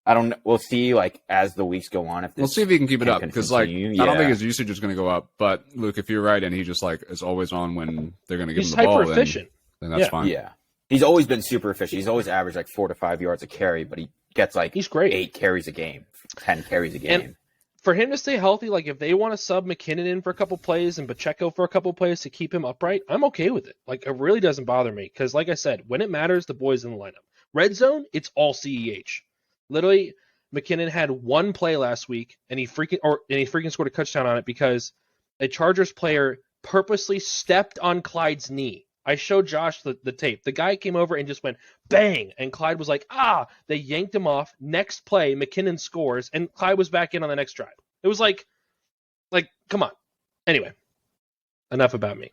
S4: I don't know. We'll see, like, as the weeks go on.
S1: We'll see if he can keep it up, because, like,
S4: continue.
S1: I don't think his usage is going to go up. But, Luke, if you're right and he just, like, is always on when they're going to give him the ball,
S3: hyper efficient.
S1: Then that's fine.
S4: Yeah. He's always been super efficient. He's always averaged, like, 4 to 5 yards a carry, but he gets, like,
S3: he's great.
S4: 8 carries a game, 10 carries a game.
S3: And for him to stay healthy, like, if they want to sub McKinnon in for a couple plays and Pacheco for a couple plays to keep him upright, I'm okay with it. Like, it really doesn't bother me, because, like I said, when it matters, the boy's in the lineup. Red zone, it's all CEH. Literally, McKinnon had 1 play last week, and he freaking scored a touchdown on it because a Chargers player purposely stepped on Clyde's knee. I showed Josh the tape. The guy came over and just went bang, and Clyde was like, they yanked him off. Next play, McKinnon scores, and Clyde was back in on the next drive. It was like, come on. Anyway, enough about me.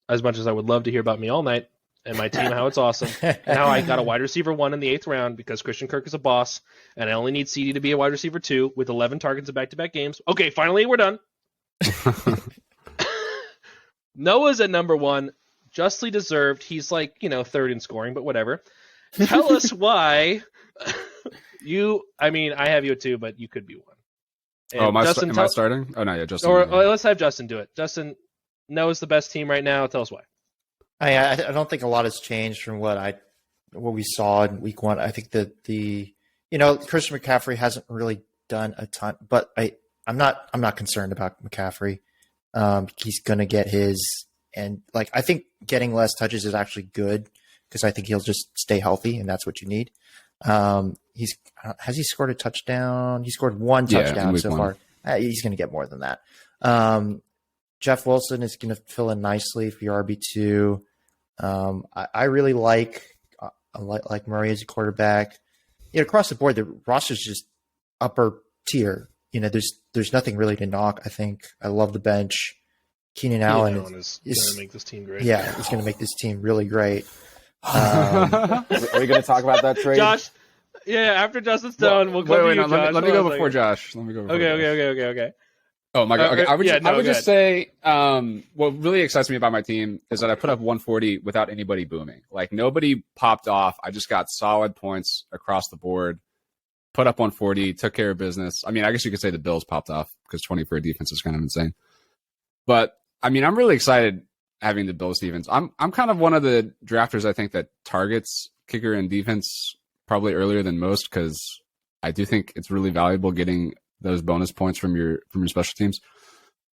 S3: As much as I would love to hear about me all night and my team, how it's awesome, and how I got a wide receiver 1 in the 8th round because Christian Kirk is a boss, and I only need CD to be a wide receiver 2 with 11 targets in back-to-back games. Okay, finally, we're done. Noah's at number 1. Justly deserved. He's like, 3rd in scoring, but whatever. Tell us why I have you at 2, but you could be 1. And
S1: am I starting? Oh, no, yeah, Justin.
S3: Or let's have Justin do it. Justin, Noah's the best team right now. Tell us why.
S2: I don't think a lot has changed from what we saw in week 1. I think that Christian McCaffrey hasn't really done a ton, but I'm not concerned about McCaffrey. He's gonna get his, and like I think getting less touches is actually good because I think he'll just stay healthy, and that's what you need. Has he scored a touchdown? He scored 1 touchdown so far. He's going to get more than that. Jeff Wilson is going to fill in nicely for your RB2. I really like Murray as a quarterback. Across the board, the roster's just upper tier. There's nothing really to knock. I think I love the bench. Keenan Allen
S3: is going to make this team great.
S2: Yeah, he's going to make this team really great.
S4: Are we going to talk about that trade?
S3: Josh, after Justin's done, we'll go to you, Josh.
S1: Let me go before Josh.
S3: Okay.
S1: Oh my god! Okay, I would just say, what really excites me about my team is that I put up 140 without anybody booming. Like nobody popped off. I just got solid points across the board. Put up 140, took care of business. I mean, I guess you could say the Bills popped off because 20 for a defense is kind of insane. But I mean, I'm really excited having the Bills defense. I'm kind of one of the drafters I think that targets kicker and defense probably earlier than most because I do think it's really valuable getting those bonus points from your special teams.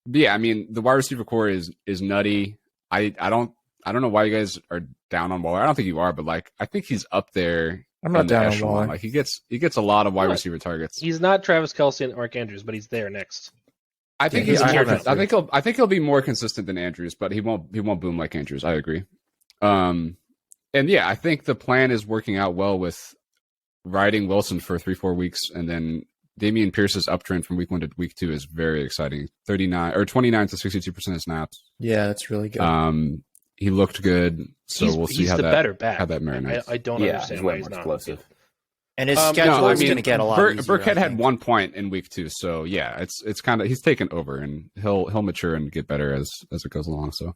S1: But yeah, I mean the wide receiver core is nutty. I don't know why you guys are down on Waller. I don't think you are, but like I think he's up there.
S2: I'm not down on Waller.
S1: Like he gets a lot of wide receiver targets.
S3: He's not Travis Kelce and Mark Andrews, but he's there next.
S1: I think I think he'll be more consistent than Andrews, but he won't boom like Andrews. I agree. And yeah, I think the plan is working out well with riding Wilson for 3-4 weeks, and then Dameon Pierce's uptrend from week 1 to week 2 is very exciting. 29 to 62% of snaps.
S2: Yeah, that's really good.
S1: he looked good. So we'll see
S3: he's
S1: how
S3: the
S1: that
S3: better back.
S1: how that marinates.
S3: I don't
S4: Yeah,
S3: understand
S4: he's
S3: why
S4: way
S3: he's
S4: more
S3: not
S4: explosive.
S2: And his
S3: No,
S2: schedule
S1: I
S2: is
S1: mean,
S2: going to get a lot easier.
S1: Burkhead
S2: I
S1: had
S2: think.
S1: 1 point in week 2, so yeah, it's kind of he's taken over and he'll mature and get better as it goes along. So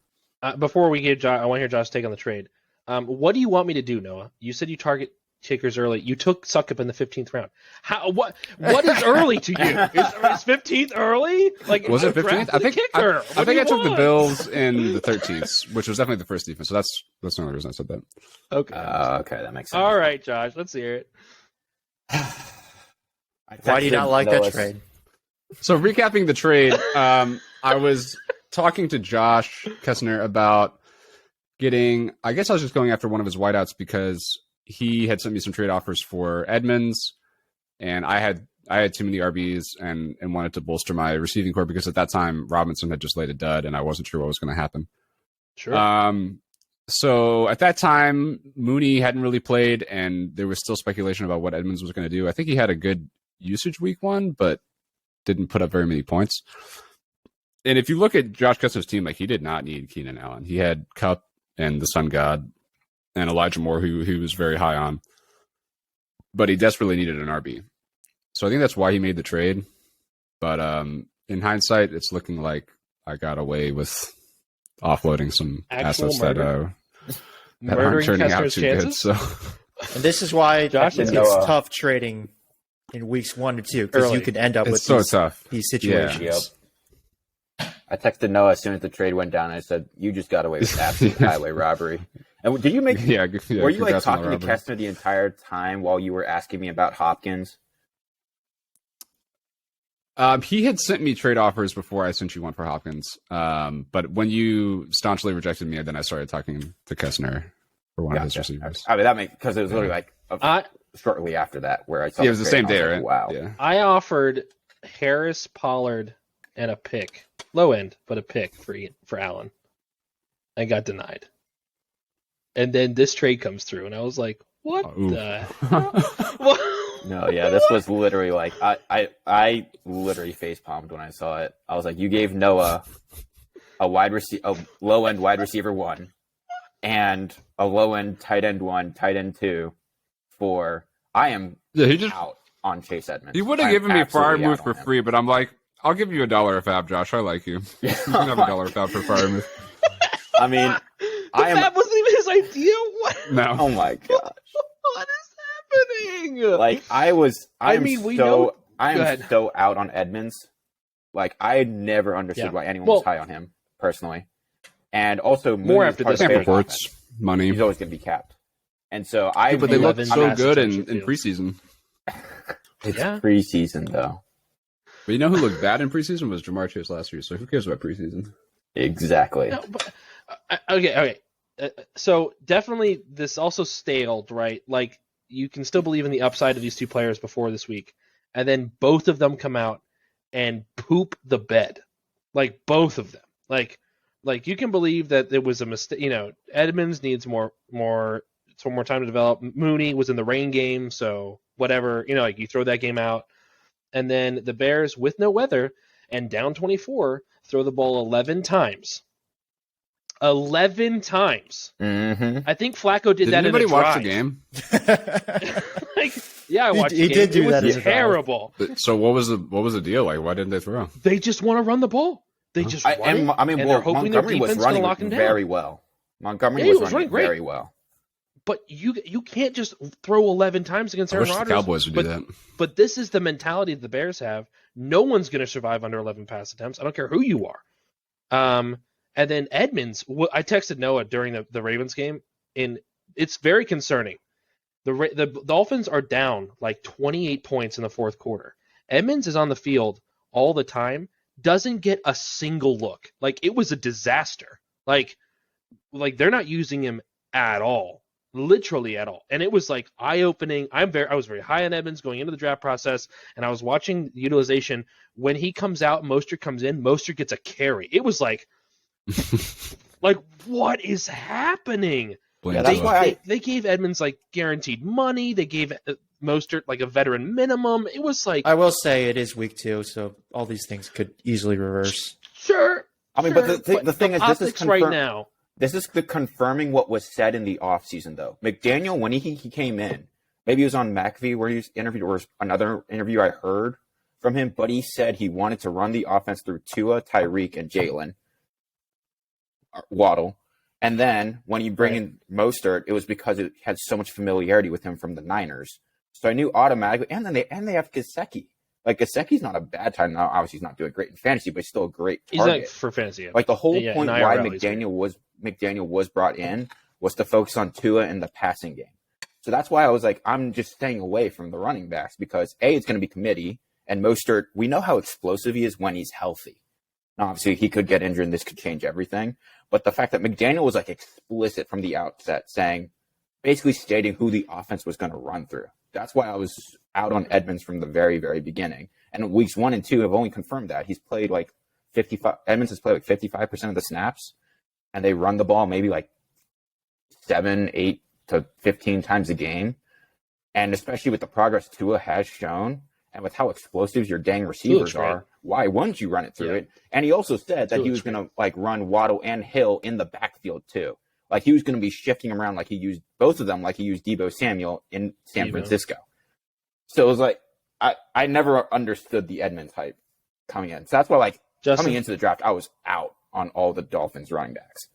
S3: Before we get Josh, I want to hear Josh take on the trade. What do you want me to do, Noah? You said you target kickers early. You took Suckup in the 15th round. What is early to you? Is 15th early? Like,
S1: was it 15th?
S3: draft
S1: I
S3: the
S1: think
S3: kicker.
S1: I think I took the
S3: want?
S1: Bills in the 13th, which was definitely the first defense. So that's the only reason I said that.
S3: Okay.
S4: Okay, that makes sense.
S3: All right, Josh. Let's hear it.
S2: Why do you not like that trade?
S1: So recapping the trade, I was talking to Josh Kessner about getting. I guess I was just going after one of his wideouts because he had sent me some trade offers for Edmonds, and I had too many RBs and wanted to bolster my receiving core because at that time Robinson had just laid a dud, and I wasn't sure what was going to happen.
S3: Sure.
S1: So at that time, Mooney hadn't really played, and there was still speculation about what Edmonds was going to do. I think he had a good usage week 1, but didn't put up very many points. And if you look at Josh Kessler's team, like he did not need Keenan Allen. He had Kupp and the Sun God and Elijah Moore, who he was very high on. But he desperately needed an RB. So I think that's why he made the trade. But in hindsight, it's looking like I got away with offloading some
S3: Actual
S1: assets
S3: murder.
S1: that aren't
S3: Murdering
S1: turning out
S3: Kessler's
S1: too
S3: chances?
S1: good. So
S2: And this is why
S3: Josh
S2: it's
S4: and
S2: tough trading in weeks 1 to 2 because
S3: Early.
S2: you could end up with
S1: it's so tough.
S2: these situations.
S4: I texted Noah as soon as the trade went down. And I said, "You just got away with absolute highway robbery." And did you make?
S1: Yeah,
S4: were you like
S1: congrats on the
S4: talking to
S1: robbery.
S4: Kessler the entire time while you were asking me about Hopkins?
S1: He had sent me trade offers before I sent you one for Hopkins. But when you staunchly rejected me, then I started talking to Kessner for one of his receivers.
S4: I mean, that makes because it was literally like shortly after that where I saw.
S1: Yeah, it was the same day, right?
S4: Wow.
S1: Yeah.
S3: I offered Harris, Pollard, and a pick, low end, but a pick for Allen. I got denied. And then this trade comes through, and I was like, "What the hell?" What?
S4: No, yeah, this was literally like I literally face palmed when I saw it. I was like, you gave Noah a low end wide receiver 1, and a low end tight end 1, tight end 2. I am
S1: He just
S4: out on Chase Edmonds.
S1: he would have
S4: I'm
S1: given me
S4: absolutely
S1: Firemouth
S4: out
S1: for
S4: on him.
S1: free, but I'm like, I'll give you $1 a fab, Josh. I like you. You can have $1 a fab for Firemouth.
S4: I mean,
S3: That wasn't even his idea. What?
S1: No.
S4: oh my gosh.
S3: What is happening?
S4: Like I'm
S3: Go ahead.
S4: so out on Edmonds. Like I never understood
S3: Yeah.
S4: why anyone
S3: Well-
S4: was high on him personally, and also
S3: More
S4: Mooney's
S3: after
S4: part
S3: this
S4: of the
S3: pick.
S4: Bears
S1: Reports,
S4: offense.
S1: money.
S4: He's always going to be capped, and so I.
S1: But they look
S3: 11
S1: so
S3: passes
S1: good
S3: touching
S1: in
S3: field.
S1: preseason.
S4: It's
S3: Yeah.
S4: preseason though.
S1: But you know who looked bad in preseason was Jamar Chase last year, so who cares about preseason?
S4: Exactly.
S3: No, but, okay. So definitely this also staled, right? Like you can still believe in the upside of these two players before this week, and then both of them come out and poop the bed, like both of them. Like you can believe that it was a mistake. You know, Edmonds needs more time to develop. Mooney was in the rain game, so whatever. You know, like you throw that game out, and then the Bears with no weather and down 24 throw the ball 11 times. 11 times.
S4: Mm-hmm.
S3: I think Flacco did that
S1: anybody
S3: in a
S1: watch the
S3: drive.
S1: game?
S3: Like, yeah, I watched
S2: He
S3: the game.
S2: did do
S3: it was
S2: that in a drive.
S3: terrible.
S1: So what was the deal? Like, why didn't they throw?
S3: They just want to run the ball. They just run it, and they're hoping their
S4: Montgomery was
S3: defense is going
S4: running
S3: to lock them down.
S4: very well. Montgomery
S3: Yeah, he
S4: was
S3: was
S4: running
S3: running
S4: very
S3: great.
S4: well.
S3: But you can't just throw 11 times against
S1: I
S3: Aaron
S1: wish the
S3: Rodgers.
S1: Cowboys would do that.
S3: But this is the mentality that the Bears have. No one's going to survive under 11 pass attempts. I don't care who you are. And then Edmonds, I texted Noah during the Ravens game, and it's very concerning. The Dolphins are down like 28 points in the fourth quarter. Edmonds is on the field all the time, doesn't get a single look. Like it was a disaster. Like they're not using him at all, literally at all. And it was like eye-opening. I was very high on Edmonds going into the draft process, and I was watching the utilization. When he comes out, Mostert comes in, Mostert gets a carry. It was like what is happening?
S1: Blame
S4: Yeah, that's
S1: Tua.
S4: why
S3: They gave Edmonds like guaranteed money. They gave Mostert like a veteran minimum. It was like
S2: I will say it is week 2, so all these things could easily reverse.
S3: sure.
S4: I mean, but the thing is, this is
S3: optics right
S4: confirmed.
S3: now.
S4: This is the confirming what was said in the offseason, though. McDaniel, when he came in, maybe it was on McAfee where he was interviewed, or another interview I heard from him, but he said he wanted to run the offense through Tua, Tyreek, and Jalen Waddle. And then when you bring in Mostert, it was because it had so much familiarity with him from the Niners. So I knew automatically, and then they have Gesicki. Like, Gesicki's not a bad time. Now, obviously, he's not doing great in fantasy, but he's still a great target.
S3: He's like for fantasy. Yeah.
S4: Like, the whole point why
S3: IRL,
S4: McDaniel was brought in was to focus on Tua and the passing game. So that's why I was like, I'm just staying away from the running backs because, A, it's going to be committee, and Mostert, we know how explosive he is when he's healthy. Now, obviously, he could get injured, and this could change everything. But the fact that McDaniel was, like, explicit from the outset, basically stating who the offense was going to run through. That's why I was out on Edmonds from the very, very beginning. And weeks 1 and 2 have only confirmed that. He's played like 55. Edmonds has played like 55% of the snaps, and they run the ball maybe like 7, 8 to 15 times a game. And especially with the progress Tua has shown, and with how explosive your dang receivers are, why wouldn't you run it through it? And he also said that he was going to like run Waddle and Hill in the backfield too. Like, he was going to be shifting around like he used both of them, like he used Deebo Samuel in San Francisco. So it was like, I never understood the Edmonds hype coming in. So that's why, like, coming into the draft, I was out on all the Dolphins running backs,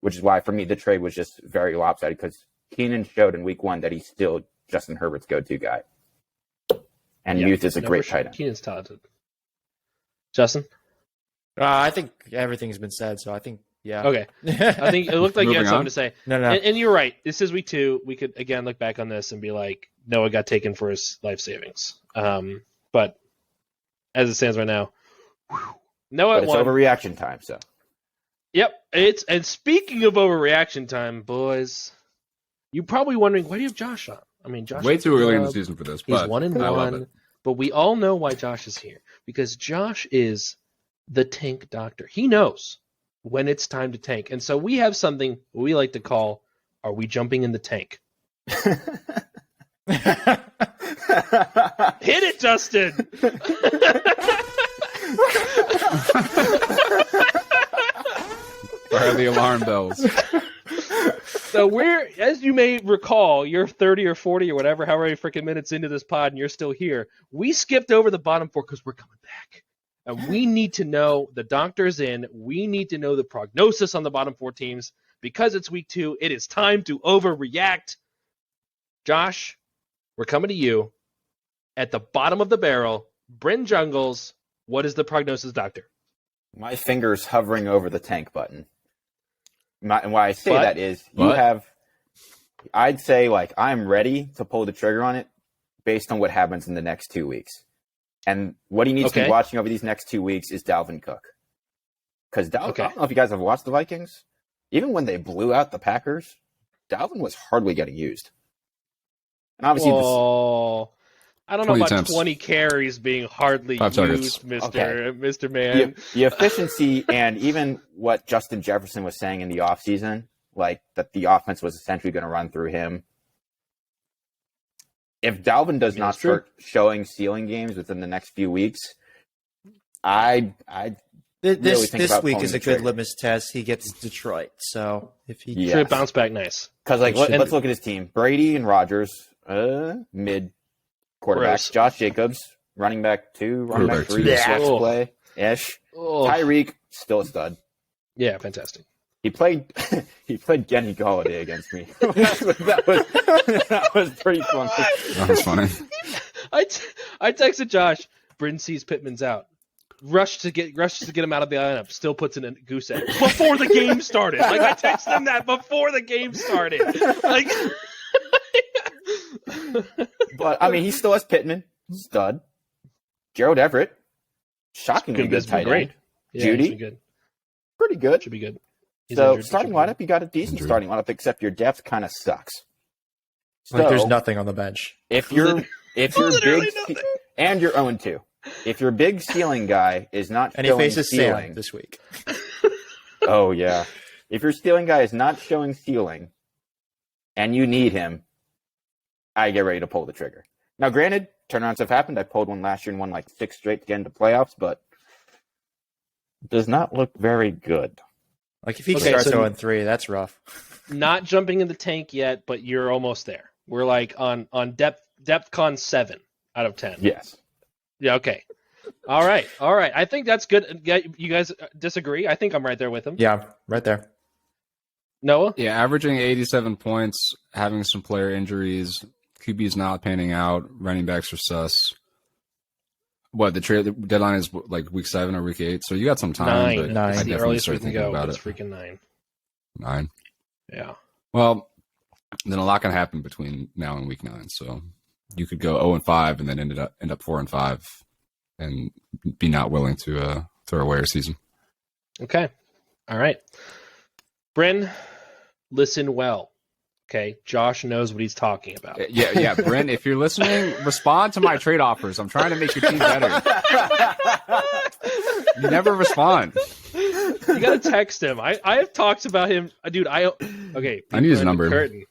S4: which is why, for me, the trade was just very lopsided because Keenan showed in week 1 that he's still Justin Herbert's go-to guy. And Youth is a great tight end.
S3: Keenan's talented. Justin?
S2: I think everything's been said, so I think, yeah.
S3: Okay. I think it looked like you had
S1: Moving
S3: something
S1: on.
S3: to say.
S2: No.
S3: And you're right. This is week 2. We could, again, look back on this and be like, Noah got taken for his life savings. But as it stands right now, Noah
S4: But it's
S3: won.
S4: overreaction time, so.
S3: Yep. And speaking of overreaction time, boys, you're probably wondering, why do you have Josh on? I mean, Josh
S1: Way
S3: is
S1: too early in the
S3: club.
S1: season for this.
S3: He's
S1: But
S3: 1-1.
S1: I love it.
S3: But we all know why Josh is here. Because Josh is the tank doctor. He knows when it's time to tank. And so we have something we like to call, are we jumping in the tank? Hit it, Justin!
S1: Where are the alarm bells?
S3: So we're, as you may recall, you're 30 or 40 or whatever, however many freaking minutes into this pod and you're still here. We skipped over the bottom 4 because we're coming back. And we need to know the doctor's in. We need to know the prognosis on the bottom 4 teams. Because it's week 2, it is time to overreact. Josh, we're coming to you. At the bottom of the barrel, Bryn Jungles, what is the prognosis, doctor?
S4: My finger's hovering over the tank button. And why I say
S3: But-
S4: that is I'd say, like, I'm ready to pull the trigger on it based on what happens in the next 2 weeks. And what he needs to be watching over these next 2 weeks is Dalvin Cook. Because I don't know if you guys have watched the Vikings. Even when they blew out the Packers, Dalvin was hardly getting used. And obviously,
S3: I don't know
S1: 20
S3: about
S1: attempts.
S3: 20 carries being hardly
S1: 5 targets.
S3: used, Mr. Man.
S4: the efficiency and even what Justin Jefferson was saying in the offseason, like that the offense was essentially going to run through him. If Dalvin does not start showing ceiling games within the next few weeks, I
S2: This
S4: about
S2: week
S4: pulling
S2: is
S4: the
S2: a good
S4: trigger.
S2: litmus test. He gets Detroit, so if he
S4: Yeah.
S3: Should bounce back nice.
S4: Because like
S3: And-
S4: let's look at his team: Brady and Rodgers, mid quarterbacks.
S3: Gross.
S4: Josh Jacobs, running back 2, running back
S1: Quarterback
S4: 3,
S1: two.
S4: flex
S3: Oh.
S4: play ish.
S3: Oh.
S4: Tyreek still a stud.
S3: Yeah, fantastic.
S4: He played Kenny Galladay against me. that was pretty fun.
S1: That was funny.
S3: I texted Josh. Bryn sees Pittman's out. Rushed to get him out of the lineup. Still puts in a goose egg before the game started. Like, I texted him that before the game started. Like,
S4: But I mean, he still has Pittman, stud. Gerald Everett, shockingly
S3: Could
S4: good
S3: be
S4: tight
S3: great.
S4: end,
S3: yeah,
S4: Judy?
S3: should be good.
S4: pretty good.
S3: Should be good. He's
S4: So
S3: injured,
S4: starting
S3: should be good.
S4: lineup, you got a decent
S1: Injured.
S4: starting lineup, except your depth kind of sucks.
S2: like there's
S4: So,
S2: nothing on the bench.
S4: if you're
S3: Literally
S4: big
S3: nothing.
S4: and you're 0-2, if your big ceiling guy is not
S2: And he
S4: showing
S2: faces
S4: ceiling,
S2: Sam this week.
S4: oh yeah, if your ceiling guy is not showing ceiling, and you need him, I get ready to pull the trigger. Now, granted, turnarounds have happened. I pulled one last year and won like 6 straight to get into playoffs, but it does not look very good.
S2: Like if he
S3: Okay,
S2: starts
S3: so-
S2: 0-3, that's rough.
S3: Not jumping in the tank yet, but you're almost there. We're like on depth con 7 out of 10.
S4: Yes.
S3: Yeah. Okay. All right. I think that's good. You guys disagree? I think I'm right there with him.
S2: Yeah, right there.
S3: Noah.
S1: Yeah, averaging 87 points, having some player injuries, QB's not panning out, running backs are sus. What, the trade deadline is like week 7 or week 8, so you got some time. But
S2: Nine.
S1: I
S3: It's the
S1: definitely
S3: earliest we
S1: start
S3: can
S1: thinking
S3: go.
S1: about
S3: It's
S1: it.
S3: freaking 9.
S1: 9.
S3: Yeah.
S1: Well, then a lot can happen between now and week 9. So you could go 0-5 and then end up 4-5, and be not willing to throw away your season.
S3: Okay. All right. Bryn, listen well. Okay. Josh knows what he's talking about.
S1: Yeah, Brent, if you're listening, respond to my trade offers. I'm trying to make your team better. You never respond.
S3: You gotta text him. I have talks about him, dude. Okay.
S1: I need his
S3: behind the
S1: number.
S3: curtain.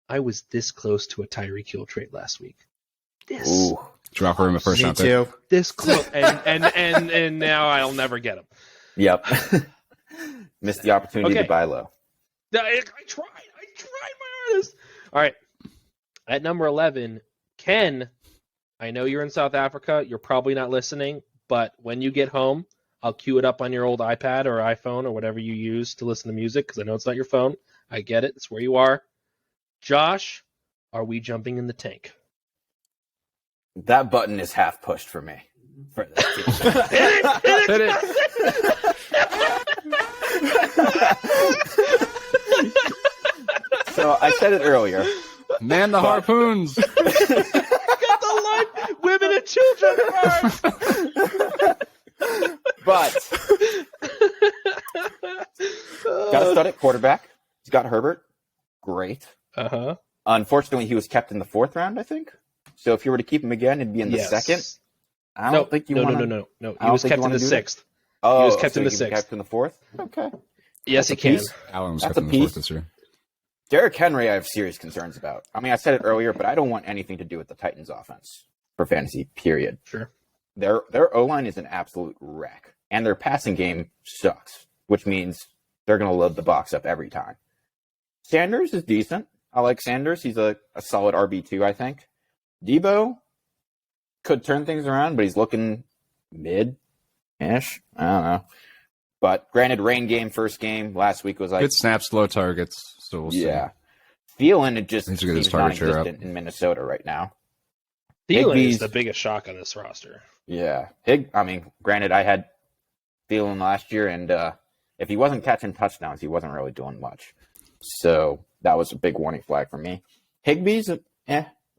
S3: I was this close to a Tyreek Hill trade last week. This
S4: Ooh.
S1: Did you offer him a first
S2: Me
S1: round pick?
S2: too.
S3: this close, and now I'll never get him.
S4: Yep. Missed the opportunity
S3: Okay.
S4: to buy low.
S3: I tried my hardest. All right. At number 11, Ken, I know you're in South Africa. You're probably not listening, but when you get home, I'll cue it up on your old iPad or iPhone or whatever you use to listen to music, because I know it's not your phone. I get it. It's where you are. Josh, are we jumping in the tank?
S4: That button is half pushed for me. For this team.
S1: Hit it.
S4: So I said it earlier.
S1: Man the harpoons.
S3: Got the line, women and children first.
S4: But got a stud at quarterback. He's got Herbert. Great.
S3: Uh-huh.
S4: Unfortunately, he was kept in the 4th round, I think. So if you were to keep him again, it'd be in the 2nd. I don't think you want to.
S3: No.
S4: I
S3: He
S4: don't
S3: was
S4: think you
S3: kept in
S4: wanna
S3: the
S4: do that.
S3: 6th.
S4: Oh,
S3: He was kept
S4: so
S3: in the
S4: he can be
S3: 6th.
S4: kept in the 4th. Okay.
S3: Yes, he
S4: That's a
S3: can.
S4: piece.
S1: Allen was
S4: That's
S1: kept
S4: a
S1: in the 4th
S4: piece.
S1: this year.
S4: Derrick Henry, I have serious concerns about. I mean, I said it earlier, but I don't want anything to do with the Titans' offense for fantasy. Period.
S3: Sure.
S4: Their O-line is an absolute wreck, and their passing game sucks, which means they're going to load the box up every time. Sanders is decent. I like Sanders. He's a solid RB2, I think. Debo could turn things around, but he's looking mid-ish. I don't know. But granted, rain game, first game. Last week was like,
S1: Good snaps, low targets. So we'll see.
S4: yeah. Thielen, it just
S1: Needs to get his
S4: seems
S1: target share up.
S4: non-existent in Minnesota right now.
S3: Thielen
S4: Higbee's-
S3: is the biggest shock on this roster.
S4: Yeah. I mean, granted, I had Thielen last year, and if he wasn't catching touchdowns, he wasn't really doing much. So that was a big warning flag for me. Higbee's,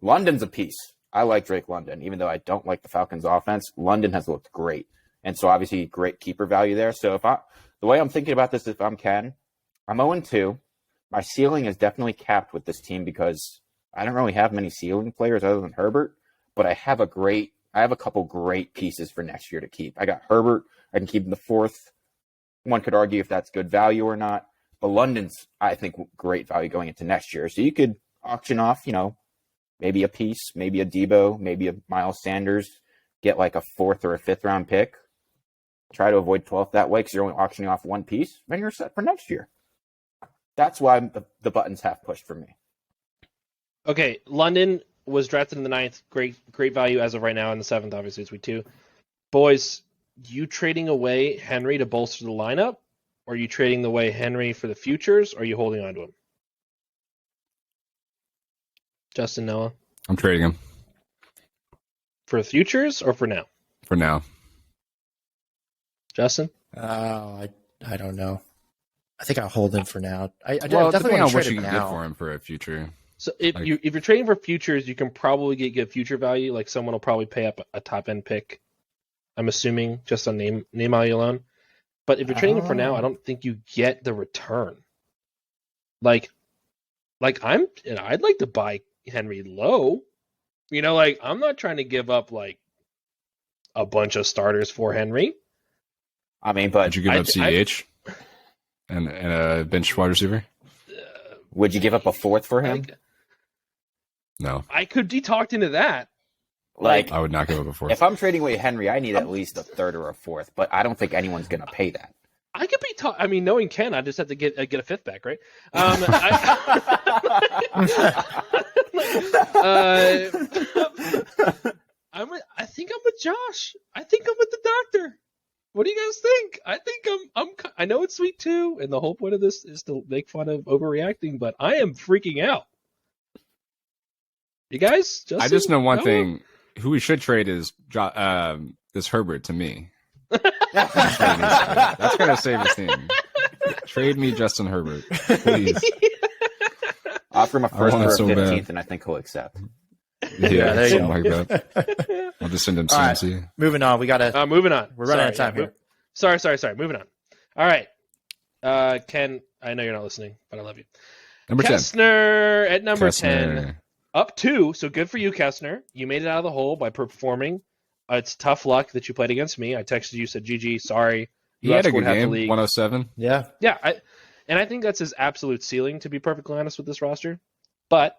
S4: London's a piece. I like Drake London, even though I don't like the Falcons' offense. London has looked great, and so obviously great keeper value there. So the way I'm thinking about this, if I'm Ken, I'm 0-2. My ceiling is definitely capped with this team because I don't really have many ceiling players other than Herbert, but I have a couple great pieces for next year to keep. I got Herbert. I can keep him the 4th. One could argue if that's good value or not, but London's, I think, great value going into next year. So you could auction off, maybe a piece, maybe a Debo, maybe a Miles Sanders, get like a 4th or a 5th round pick. Try to avoid 12th that way because you're only auctioning off one piece, then you're set for next year. That's why the button's half pushed for me.
S3: Okay, London was drafted in the 9th. Great value as of right now. In the 7th, obviously, it's week 2. Boys, you trading away Henry to bolster the lineup? Or are you trading away Henry for the futures? Or are you holding on to him? Justin, Noah?
S1: I'm trading him
S3: For the futures or for now?
S1: for now.
S3: Justin?
S2: Oh, I don't know. I think I'll hold him for now. I
S1: Well,
S2: definitely
S1: depending
S2: want
S1: on
S2: to
S1: what
S2: trade
S1: you
S2: him
S1: can get
S2: now.
S1: for him for a future.
S3: So if
S1: Like-
S3: you're trading for futures, you can probably get good future value. Like someone will probably pay up a top end pick. I'm assuming just on name value alone. But if you're trading it for now, I don't think you get the return. I'd like to buy Henry low. I'm not trying to give up like a bunch of starters for Henry.
S4: I mean, but
S1: Did you give up CEH and a bench wide receiver?
S4: would you give up a 4th for him?
S1: No,
S3: I could be talked into that.
S4: Like,
S1: I would not give up a 4th.
S4: if I'm trading away Henry, I need at least a 3rd or a 4th, but I don't think anyone's going to pay that.
S3: I could be taught. I mean, knowing Ken, I just have to get a fifth back, right? I think I'm with Josh. I think I'm with the doctor. What do you guys think? I think I know it's week 2, and the whole point of this is to make fun of overreacting, but I am freaking out. You guys?
S1: I just know one thing. Who we should trade is Herbert to me. That's going to save his team. Trade me Justin Herbert, please.
S4: Offer him a first or a
S1: so
S4: 15th,
S1: bad.
S4: and I think he'll accept.
S1: Yeah,
S2: there you
S1: something like that. I'll just send him
S2: All right.
S1: CMC.
S2: Moving on. We got to.
S3: Moving on.
S2: We're running out of time here.
S3: Sorry. Moving on. All right. Ken, I know you're not listening, but I love you.
S1: Number 10.
S3: Kessner at number 10.
S1: Kessner.
S3: Up 2, so good for you, Kessner. You made it out of the hole by performing. It's tough luck that you played against me. I texted you, said, GG, sorry.
S1: He had a
S3: outscored
S1: good
S3: half the
S1: game,
S3: league.
S1: 107.
S2: Yeah.
S3: Yeah, I think that's his absolute ceiling, to be perfectly honest with this roster. But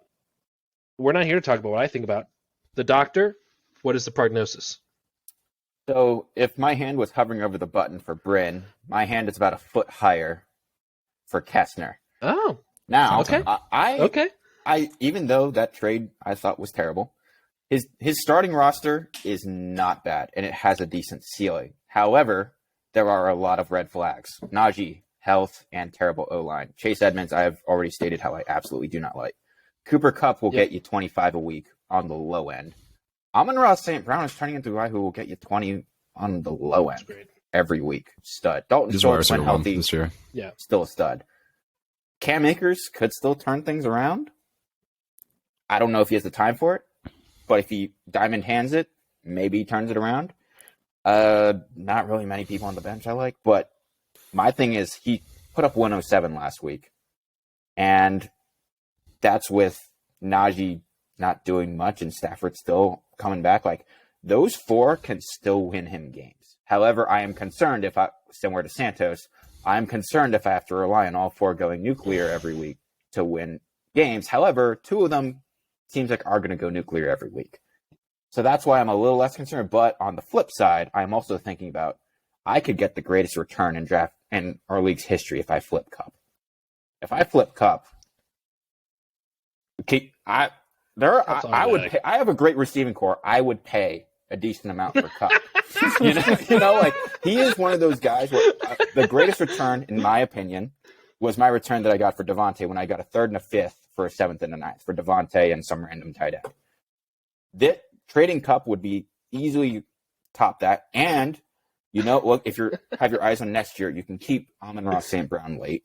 S3: we're not here to talk about what I think about. The doctor, what is the prognosis?
S4: So if my hand was hovering over the button for Bryn, my hand is about a foot higher for Kessner.
S3: Oh,
S4: Now,
S3: okay.
S4: I
S3: okay.
S4: even though that trade I thought was terrible, his starting roster is not bad, and it has a decent ceiling. However, there are a lot of red flags. Najee, health, and terrible O-line. Chase Edmonds, I have already stated how I absolutely do not like. Cooper Kupp will get you 25 a week on the low end. Amon-Ra St. Brown is turning into a guy who will get you 20 on the low end every week. Stud. Dalton
S1: This is
S4: Schultz,
S1: why
S4: when
S1: we're
S4: healthy,
S1: this year.
S3: Yeah.
S4: still a stud. Cam Akers could still turn things around. I don't know if he has the time for it, but if he diamond hands it, maybe he turns it around. Not really many people on the bench I like, but my thing is he put up 107 last week, and that's with Najee not doing much and Stafford still coming back. Like, those 4 can still win him games. However, I am concerned similar to Santos, I'm concerned if I have to rely on all 4 going nuclear every week to win games. However, 2 of them seems like are going to go nuclear every week. So that's why I'm a little less concerned. But on the flip side, I'm also thinking about I could get the greatest return in draft in our league's history if I flip Cup. If I flip Cup, I have a great receiving core. I would pay a decent amount for Cup. you know, like, he is one of those guys where the greatest return, in my opinion, was my return that I got for Devontae when I got a 3rd and a 5th for a 7th and a 9th for Devontae and some random tight end. That trading Cup would be easily top that. And, look, if you have your eyes on next year, you can keep Amon-Ra St. Brown late.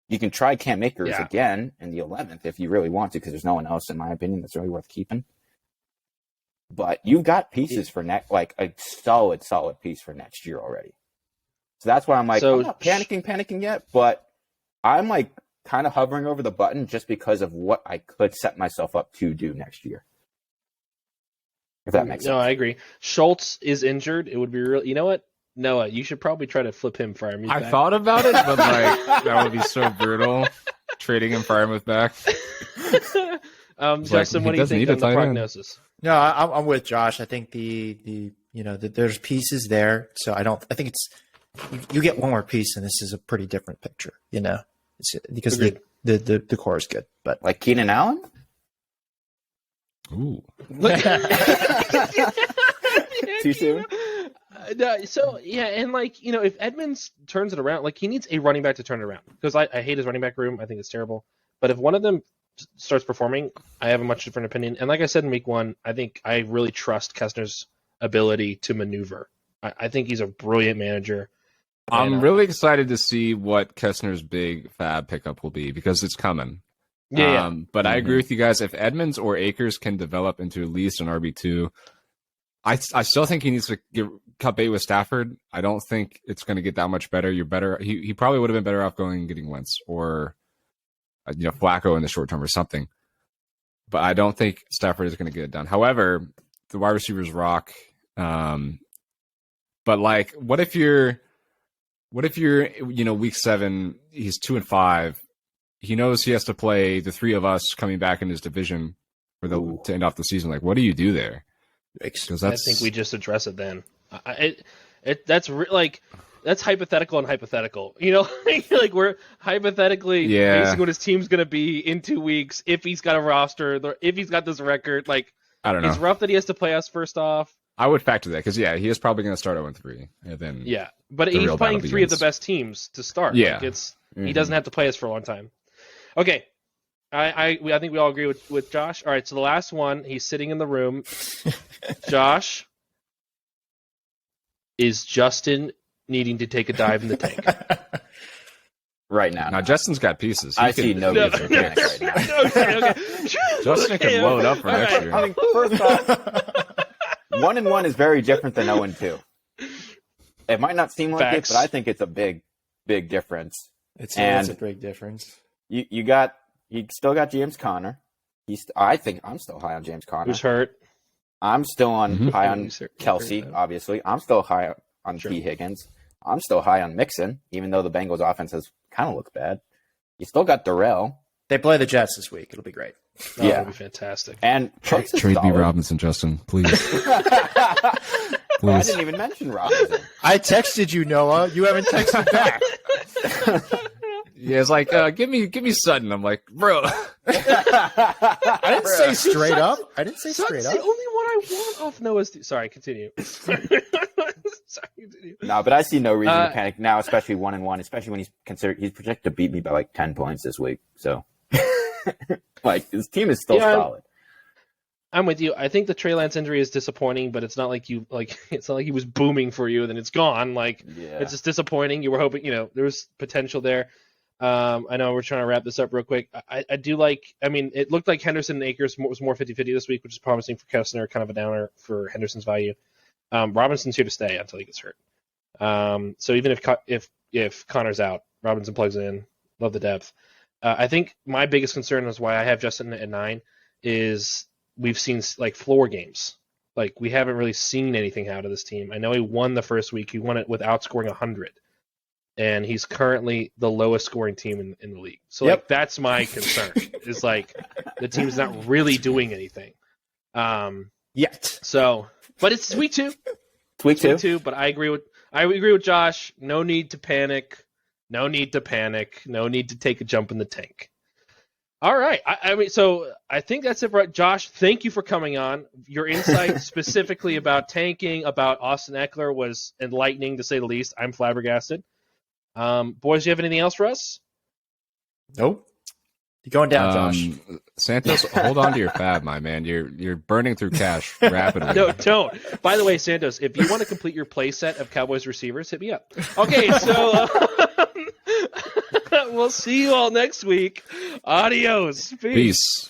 S4: You can try Cam Akers again in the 11th if you really want to, because there's no one else, in my opinion, that's really worth keeping. But you've got pieces for like a solid piece for next year already. So that's why I'm like, I'm not panicking yet, but I'm like kind of hovering over the button just because of what I could set myself up to do next year. If that makes sense.
S3: No, I agree. Schultz is injured. It would be real. You know what? Noah, you should probably try to flip him for him.
S1: I thought about it, but like that would be so brutal. Trading him for him back.
S3: Justin, what do you think on the prognosis?
S2: No, I'm with Josh. I think there's pieces there, so I think it's you get one more piece, and this is a pretty different picture. Because the core is good, but
S4: like Keenan Allen.
S1: Ooh.
S4: Too soon.
S3: And if Edmonds turns it around, he needs a running back to turn it around, because I hate his running back room. I think it's terrible. But if one of them starts performing, I have a much different opinion. And like I said in week 1, I think I really trust Kessner's ability to maneuver. I think he's a brilliant manager.
S1: I'm really excited to see what Kessner's big fab pickup will be, because it's coming.
S3: Yeah.
S1: But I agree with you guys. If Edmonds or Akers can develop into at least an RB2, I still think he needs to get cut bait with Stafford. I don't think it's going to get that much better. You're better. He probably would have been better off going and getting Wentz or Flacco in the short term or something. But I don't think Stafford is going to get it done. However, the wide receivers rock. But what if you're week 7, he's 2-5. He knows he has to play the 3 of us coming back in his division to end off the season. What do you do there?
S3: I think we just address it then. That's that's hypothetical and hypothetical. You know, like we're hypothetically
S1: Yeah.
S3: basing what his team's going to be in 2 weeks if he's got a roster, if he's got this record. Like,
S1: I don't know.
S3: it's rough that he has to play us first off.
S1: I would factor that because he is probably going to start 0-3, and then
S3: Yeah, but
S1: the
S3: he's
S1: real
S3: playing
S1: battle
S3: 3 of the
S1: begins.
S3: best teams to start.
S1: Yeah.
S3: Like he doesn't have to play us for a long time. Okay, I think we all agree with Josh. All right, so the last one, he's sitting in the room. Josh, is Justin needing to take a dive in the tank?
S4: Right now.
S1: Now Justin's got pieces. He
S4: I
S1: can-
S4: see no reason to panic right now.
S3: Okay.
S1: Justin can blow it up for
S3: All
S1: next
S3: right.
S1: year.
S4: I mean, first off, 1-1 is very different than 0-2. It might not seem like
S3: Facts.
S4: it, but I think it's a big difference.
S2: It's
S4: And-
S2: a big difference.
S4: You still got James Conner. I think I'm still high on James Conner.
S3: Who's hurt?
S4: I'm still
S1: Mhm.
S4: high on
S3: Who's hurt?
S4: Kelsey,
S3: Hurt.
S4: obviously. I'm still high on
S3: Sure.
S4: T. Higgins. I'm still high on Mixon, even though the Bengals offense has kind of looked bad. You still got Darrell.
S2: They play the Jets this week. It'll be great.
S3: Oh,
S4: Yeah.
S3: that'd be fantastic.
S4: And Cooks is
S1: Trade me
S4: solid.
S1: Robinson, Justin, please.
S4: I
S1: Please.
S4: didn't even mention Robinson.
S2: I texted you, Noah. You haven't texted back.
S1: Yeah, it's like, give me Sutton. I'm like, bro.
S2: I didn't say straight up. I didn't say
S3: Sutton's
S2: straight
S3: the
S2: up.
S3: only one I want off Noah's team. Sorry, continue. Sorry, continue.
S4: No, but I see no reason
S3: Uh,
S4: to panic now, especially 1-1, especially when he's projected to beat me by like 10 points this week. So, like, his team is still
S3: Yeah.
S4: solid.
S3: I'm with you. I think the Trey Lance injury is disappointing, but it's not like it's not like he was booming for you and then it's gone. Like,
S4: Yeah.
S3: it's just disappointing. You were hoping, there was potential there. I know we're trying to wrap this up real quick. I do like, it looked like Henderson and Akers was more 50-50 this week, which is promising for Kessler, kind of a downer for Henderson's value. Robinson's here to stay until he gets hurt. So even if Connor's out, Robinson plugs in. Love the depth. I think my biggest concern is why I have Justin at 9 is we've seen like floor games. Like, we haven't really seen anything out of this team. I know he won the first week. He won it without scoring 100. And he's currently the lowest scoring team in the league. So,
S2: Yep.
S3: like, that's my concern. Is like the team's not really doing anything.
S2: Yet.
S3: So, but it's week 2.
S4: Week
S3: Week
S4: 2.
S3: 2. But I agree with Josh. No need to panic. No need to panic. No need to take a jump in the tank. All right. So I think that's it for Josh. Thank you for coming on. Your insight specifically about tanking, about Austin Eckler was enlightening to say the least. I'm flabbergasted. Boys, do you have anything else for us?
S2: Nope. You're going down, Josh.
S1: Santos, hold on to your fab, my man. You're burning through cash rapidly.
S3: No, don't. By the way, Santos, if you want to complete your play set of Cowboys receivers, hit me up. Okay, so we'll see you all next week. Adios.
S1: Peace.